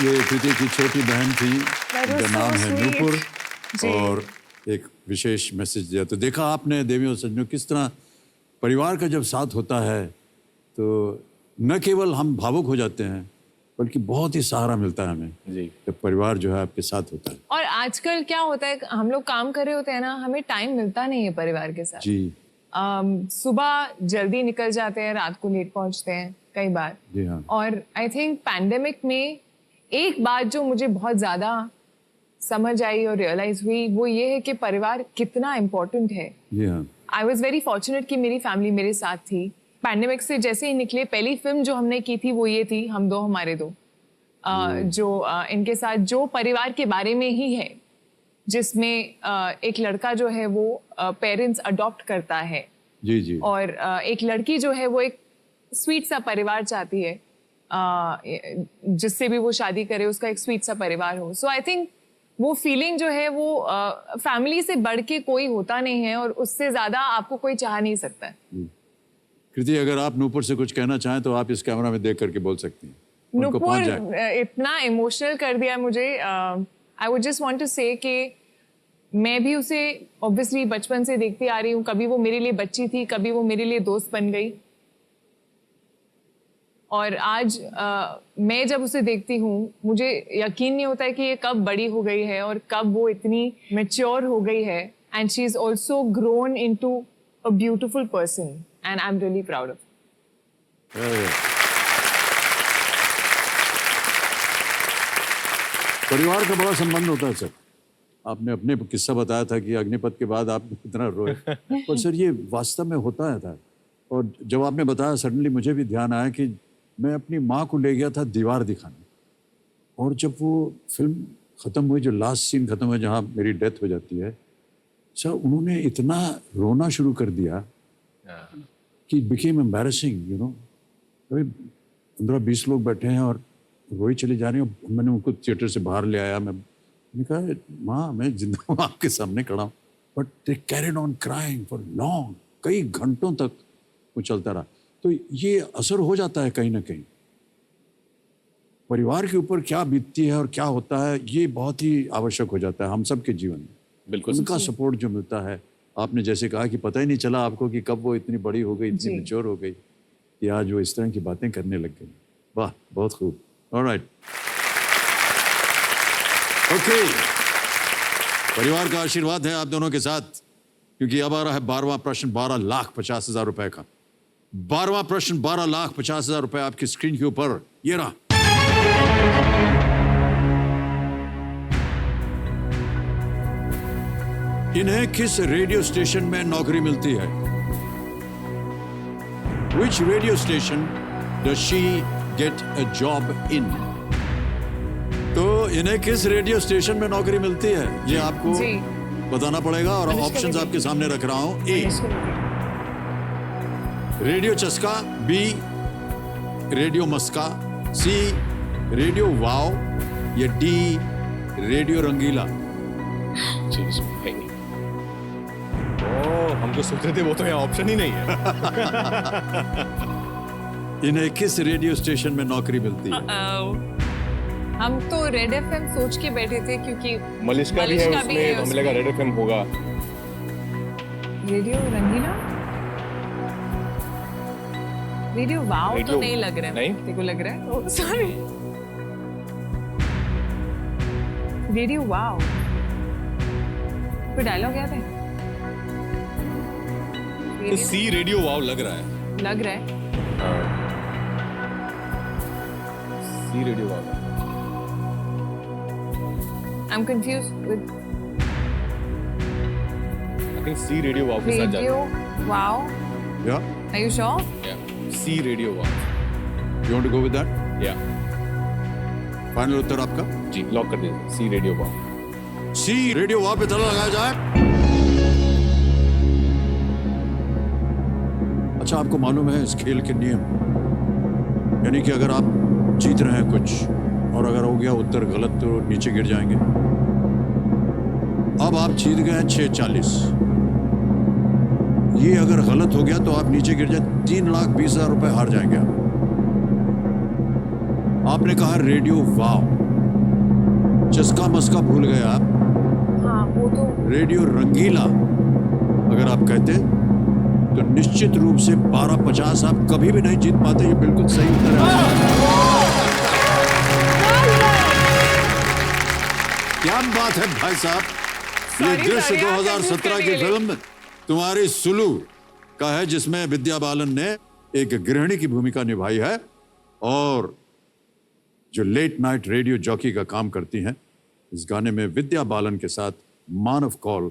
ये कृति की छोटी बहन थी, was उनका so नाम है sweet. नूपुर, जी। और एक विशेष मैसेज दिया। तो देखा आपने देवियों और सज्जनों, किस तरह परिवार का जब साथ होता है तो न केवल हम भावुक हो जाते हैं, बल्कि बहुत ही सहारा मिलता है हमें जी। जब परिवार जो है आपके साथ होता है। और आजकल क्या होता है, हम लोग काम कर रहे होते हैं ना, हमें टाइम मिलता नहीं है परिवार के साथ। जी सुबह जल्दी निकल जाते हैं, रात को लेट पहुंचते हैं कई बार। जी हाँ। और आई थिंक पैंडेमिक में एक बात जो मुझे बहुत ज्यादा समझ आई और रियलाइज हुई, वो ये है कि परिवार कितना इम्पोर्टेंट है। जी हाँ। आई वॉज वेरी फॉर्चुनेट कि मेरी फैमिली मेरे साथ थी। पैंडेमिक से जैसे ही निकले, पहली फिल्म जो हमने की थी वो ये थी, हम दो हमारे दो, जो इनके साथ जो परिवार के बारे में ही है, जिसमें एक लड़का जो है वो पेरेंट्स अडॉप्ट करता है, जी जी। और एक लड़की जो है वो एक स्वीट सा परिवार चाहती है, जिससे भी वो शादी करे उसका एक स्वीट सा परिवार हो। सो आई थिंक वो फीलिंग जो है वो फैमिली से बढ़ के कोई होता नहीं है, और उससे ज्यादा आपको कोई चाह नहीं सकता है। कृति, अगर आप नूपुर से कुछ कहना चाहें तो आप इस कैमरा में देख करके बोल सकती हैं। उनको पहुंच जाए। नूपुर इतना इमोशनल कर दिया मुझे। I would just want to say कि मैं भी उसे ऑब्वियसली बचपन से देखती आ रही हूँ। कभी वो मेरे लिए बच्ची थी, कभी वो मेरे लिए दोस्त बन गई, और आज मैं जब उसे देखती हूँ मुझे यकीन नहीं होता है कि ये कब बड़ी हो गई है और कब वो इतनी मैच्योर हो गई है। And she is also grown into a beautiful person, and I am really proud of. परिवार का बड़ा संबंध होता है सर। आपने अपने किस्सा बताया था कि अग्निपथ के बाद आप कितना रोए, और सर ये वास्तव में होता है था। और जब आपने बताया, सडनली मुझे भी ध्यान आया कि मैं अपनी माँ को ले गया था दीवार दिखाने, और जब वो फिल्म ख़त्म हुई, जो लास्ट सीन ख़त्म हुआ जहाँ मेरी डेथ हो जाती है, सर उन्होंने इतना रोना शुरू कर दिया कि बिकेम एम्बैरेसिंग, यू नो। कभी 15-20 लोग बैठे हैं और रोई चले जा रहे हैं। मैंने उनको थिएटर से बाहर ले आया। मैंने कहा, माँ मैं जिंदा हूँ, आपके सामने खड़ा हूँ। But they carried on crying for long, कई घंटों तक वो चलता रहा। तो ये असर हो जाता है कहीं ना कहीं। परिवार के ऊपर क्या बीतती है और क्या होता है, ये बहुत ही आवश्यक हो जाता है हम सब के जीवन में। बिल्कुल उनका सपोर्ट जो मिलता है, आपने जैसे कहा कि पता ही नहीं चला आपको कि कब वो इतनी बड़ी हो गई, इतनी जी। मैच्योर हो गई कि आज वो इस तरह की बातें करने लग गई। वाह, बहुत खूब। ऑलराइट, ओके, परिवार का आशीर्वाद है आप दोनों के साथ, क्योंकि अब आ रहा है 12वां प्रश्न 12,50,000 रुपए का। 12वां प्रश्न 12,50,000 रुपए आपकी स्क्रीन के ऊपर, ये रहा। इन्हें किस रेडियो स्टेशन में नौकरी मिलती है? Which radio station does she get a job in? तो इन्हें किस रेडियो स्टेशन में नौकरी मिलती है, ये आपको जी। बताना पड़ेगा और अनुष्का ऑप्शंस दीदी। आपके सामने रख रहा हूं। ए, रेडियो चस्का, बी रेडियो मस्का, सी रेडियो वाव या डी रेडियो रंगीला। ओ, हम जो सोच रहे थे वो तो यहाँ ऑप्शन ही नहीं है। इन्हें किस रेडियो स्टेशन में नौकरी मिलती है? हम तो रेड एफएम सोच के बैठे थे क्योंकि मलिश्का भी है उसमें, हमें लगा रेड एफएम होगा। रेडियो रंगीला, रेडियो वाव तो रेडियो- नहीं लग रहा है। नहीं? तेरे को लग रहा है? ओह सॉरी, रेडियो वाव। कोई डायलॉग याद है? तो सी रेडियो वाव लग रहा है। लग रहा है। C radio wave. I'm confused with I think C radio wave के साथ जाते radio wow. या Are you sure? हैं। C radio wow. You want to go with that? या फाइनल उत्तर आपका जी, लॉक कर दीजिए, सी रेडियो वाव। सी रेडियो वाव पे ताला लगाया जाए। अच्छा, आपको मालूम है इस खेल के नियम, यानी कि अगर आप जीत रहे हैं कुछ और अगर हो गया उत्तर गलत तो नीचे गिर जाएंगे। अब आप जीत गए हैं 640, ये अगर गलत हो गया तो आप नीचे गिर जाए 3,20,000 रुपए हार जाएंगे आप। आपने कहा रेडियो वाव, चस्का मस्का भूल गए आप। हाँ वो तो रेडियो रंगीला अगर आप कहते तो निश्चित रूप से 12,50 आप कभी भी नहीं जीत पाते। ये बिल्कुल सही उत्तर है। क्या बात है भाई साहब, ये Sorry, दृश्य sorry, आप 2017 confuse की करने के लिए। फिल्म तुम्हारी सुलू का है, जिसमें विद्या बालन ने एक गृहिणी की भूमिका निभाई है और जो लेट नाइट रेडियो जॉकी का काम करती हैं। इस गाने में विद्या बालन के साथ मानव कौल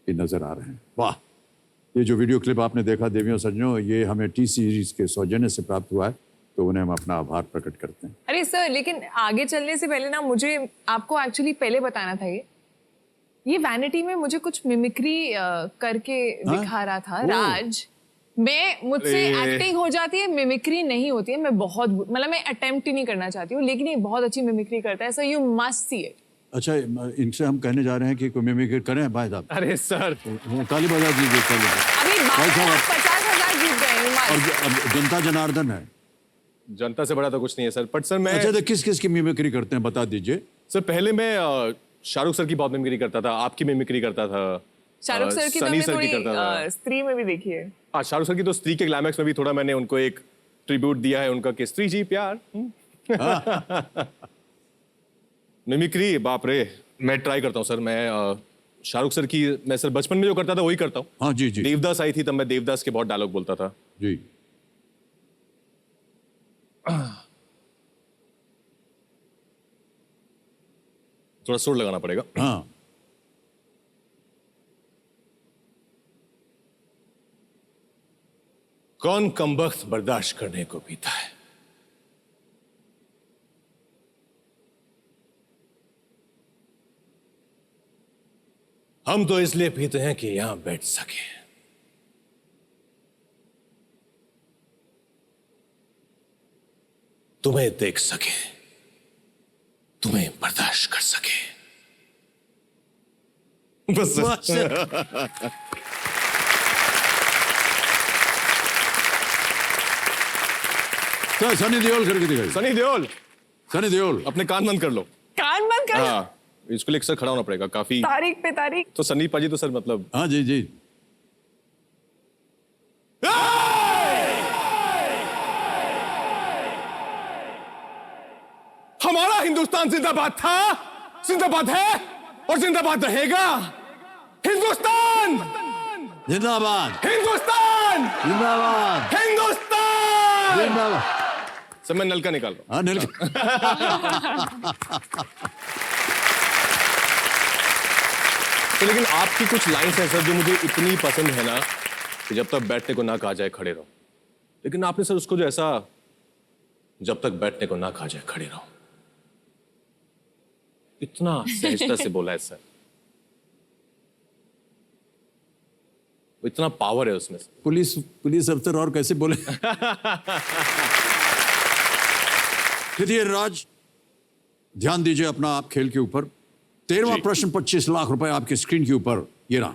भी नजर आ रहे हैं। वाह, ये जो वीडियो क्लिप आपने देखा देवियों सज्जनों, ये हमें टी सीरीज के सौजन्य से प्राप्त हुआ है, तो उन्हें हम अपना आभार प्रकट करते हैं। अरे सर, लेकिन आगे चलने से पहले ना मुझे आपको एक्चुअली पहले बताना था ये वैनिटी में मुझे कुछ मिमिक्री करके दिखा रहा था। ओह। राज, मुझसे अरे। एक्टिंग हो जाती है, मिमिक्री नहीं होती है। मैं बहुत मतलब मैं अटेम्प्ट ही नहीं करना चाहती हूँ, लेकिन ये बहुत अच्छी मिमिक्री करता है, so you must see it. अच्छा, इनसे हम कहने जा रहे हैं कि कोई मिमिक्री करें भाई साहब। अरे सर, ताली बजा दीजिए, ताली बजा। अभी भाई साहब, 50,000 जीत गए और मस्त। अब जनता जनार्दन है। जनता से बड़ा तो कुछ नहीं है सर, बट सर मैं अच्छा, तो किस किस की मिमिक्री करते हैं बता दीजिए। सर पहले मैं शाहरुख सर की बहुत मिमिक्री करता था, आपकी मिमिक्री करता था, शाहरुख सर की तो सनी हमने सर की थोड़ी करता था। स्त्री में भी देखी है। हाँ, शाहरुख सर की तो स्त्री के क्लाइमैक्स में भी थोड़ा मैंने उनको एक ट्रिब्यूट दिया है उनका कि स्त्री जी प्यार। मिमिक्री बाप रे, मैं ट्राई करता हूँ सर। मैं शाहरुख सर की, मैं सर बचपन में जो करता था वही करता हूँ। हाँ जी जी देवदास आई थी तब मैं देवदास के बहुत डायलॉग बोलता था। जी। थोड़ा सुर लगाना पड़ेगा। हाँ, कौन कमबख्त बर्दाश्त करने को पीता है, हम तो इसलिए पीते हैं कि यहां बैठ सके। तुम्हें देख सके, तुम्हें बर्दाश्त कर सके। बस तो सनी देओल करके दिखाई। सनी देओल, सनी देओल। अपने कान बंद कर लो। कान बंद कर। हाँ, इसके लिए एक सर खड़ा होना पड़ेगा काफी। तारीख पे तारीख। तो सनी पाजी तो सर मतलब हाँ जी जी। हमारा हिंदुस्तान जिंदाबाद था, जिंदाबाद है और जिंदाबाद रहेगा। हिंदुस्तान जिंदाबाद हिंदुस्तान जिंदाबाद हिंदुस्तान। जिंदाबाद। सर मैं नल का निकाल रहा हूं। हाँ नील। तो लेकिन आपकी कुछ लाइन्स हैं सर जो मुझे इतनी पसंद है ना कि जब तक बैठने को ना कहा जाए खड़े रहो। लेकिन आपने सर उसको जो ऐसा जब तक बैठने को ना कहा जाए खड़े रहो इतना सहजता से बोला है सर। इतना पावर है उसमें। पुलिस अफसर और कैसे बोले। कृति राज, ध्यान दीजिए अपना आप खेल के ऊपर। 13वां प्रश्न 25 लाख रुपए आपकी स्क्रीन के ऊपर, ये रहा।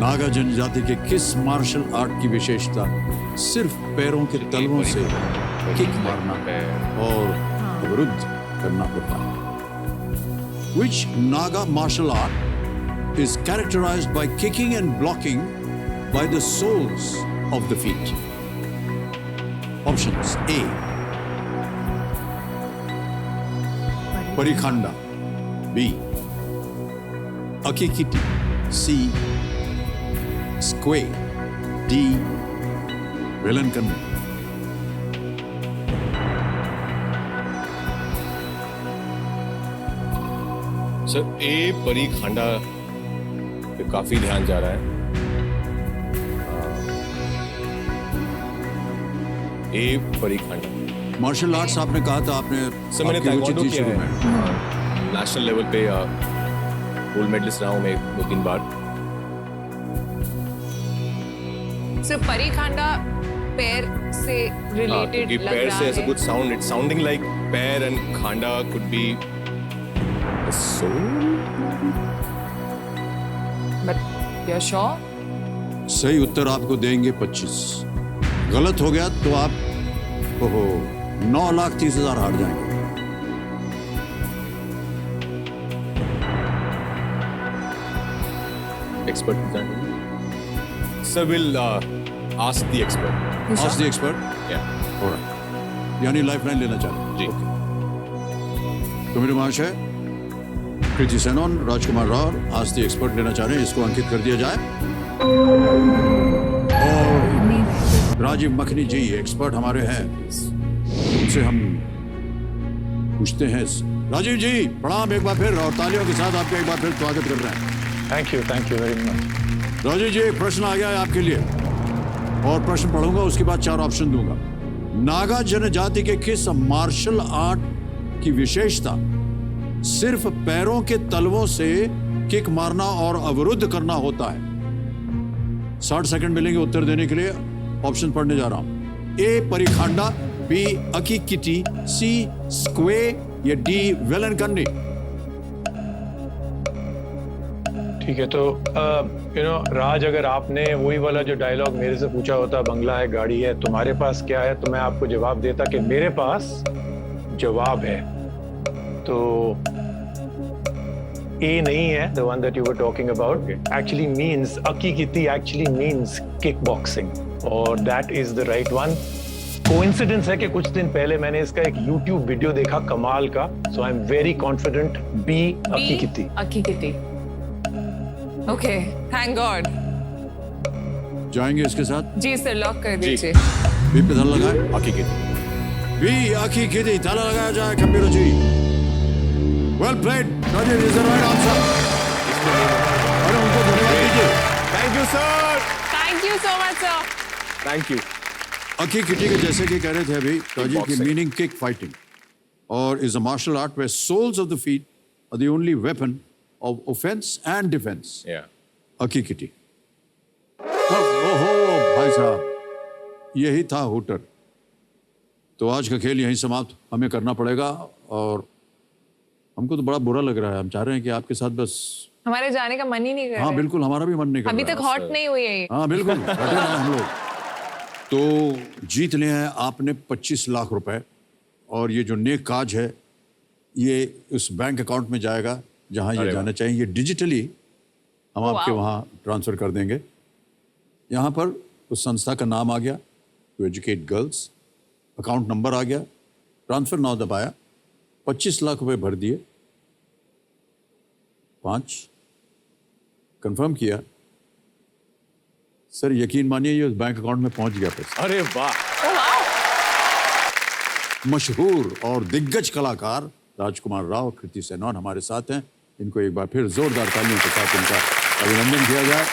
नागा जनजाति के किस मार्शल आर्ट की विशेषता सिर्फ पैरों के तलवों से किक मारना और अवरुद्ध करना होता है? Which Naga martial art is characterized by kicking and blocking by the soles of the feet? Options: A. Parikhanda. B. Akikiti. C. Squay. D. Velankanni. Sir A परी खांडा पे काफी ध्यान जा रहा है। ए परी खांडा। मार्शल आर्ट्स आपने कहा था, आपने सर मैंने आपकी रुचि ताइक्वांडो थी किया शुरू है। में। नेशनल लेवल पे गोल्ड मेडलिस्ट रहा हूं मैं 2-3 बार। सो परीखांडा पैर से रिलेटेड क्योंकि लग पैर रहा से ऐसा है। कुछ साउंड, इट्स साउंडिंग लाइक पैर एंड खांडा could be sole. But you are sure? सही उत्तर आपको देंगे 25। गलत हो गया तो आप 9,30,000 हार जाएंगे। Expert sir will ask the expert. Ask the expert. या ऑलराइट, यानी लाइफलाइन लेना चाहते जी। तो मेरे महाशय कृति सेनन, राजकुमार राव आज द एक्सपर्ट लेना चाह रहे हैं, इसको अंकित कर दिया जाए। और राजीव मखनी जी एक्सपर्ट हमारे हैं, उनसे हम पूछते हैं। राजीव जी प्रणाम एक बार फिर, और तालियों के साथ आपका एक बार फिर स्वागत कर रहे हैं। Thank you very much. Rajiv ji एक प्रश्न आ गया है आपके लिए, और प्रश्न पढ़ूंगा उसके बाद 4 ऑप्शन दूंगा। नागा जनजाति के किस मार्शल आर्ट की विशेषता सिर्फ पैरों के तलवों से किक मारना और अवरुद्ध करना होता है? 60 सेकंड मिलेंगे उत्तर देने के लिए। ऑप्शन पढ़ने जा रहा हूं। ए परिखांडा, बी अकीकिटी, सी स्क्वे या डी वेलनकन्नी। ठीक है, तो राज, अगर आपने वही वाला जो डायलॉग मेरे से पूछा होता, बंगला है गाड़ी है तुम्हारे पास क्या है, तो मैं आपको जवाब देता कि मेरे पास जवाब है। तो ए नहीं है, the one that you were talking about actually means akikiti actually means kickboxing, और that is the right one. Coincidence है कि कुछ दिन पहले मैंने इसका एक YouTube वीडियो देखा कमाल का, so I'm very confident B akikiti. अकीकिटी। Okay, thank god. जाएंगे इसके साथ। जी सर, लॉक कर दीजिए। बी पे ताला लगाए। हकीकत बी अकीकिटी, ताला लगाया जाए computer ji. Well played Rajiv, is the right answer. अरे उनको धन्यवाद दीजिए। Thank you sir. Thank you so much sir. Thank you. अकीकिटी के जैसे कि कह रहे थे अभी राजीव की Kickboxing. मीनिंग किक फाइटिंग, और is a martial art where soles of the feet are the only weapon of offence and defence. या अकीकिटी। ओहो भाई साहब, यही था हुटर। तो आज का खेल यहीं समाप्त हमें करना पड़ेगा, और हमको तो बड़ा बुरा लग रहा है। हम चाह रहे हैं कि आपके साथ बस हमारे जाने का मन ही नहीं कर रहा हाँ है। बिल्कुल, हमारा भी मन नहीं कर अभी रहा तक है। हॉट नहीं हुई है ये। हाँ बिल्कुल, हटे ना हम लोग। तो जीत लिए हैं आपने 25 लाख रुपए, और ये जो नेक काज है ये उस बैंक अकाउंट में जाएगा जहां ये अरे जाना चाहिए। ये डिजिटली हम आपके वाह। वहां ट्रांसफर कर देंगे। यहाँ पर उस संस्था का नाम आ गया, to educate girls, account number आ गया, ट्रांसफर नाउ दबाया, 25 लाख रुपए भर दिए, 5 कंफर्म किया। सर यकीन मानिए ये उस बैंक अकाउंट में पहुंच गया पैसा। अरे वाह, मशहूर और दिग्गज कलाकार राजकुमार राव, कृति सेनन हमारे साथ हैं। इनको एक बार फिर जोरदार तालियों के साथ इनका अभिनंदन किया जाए।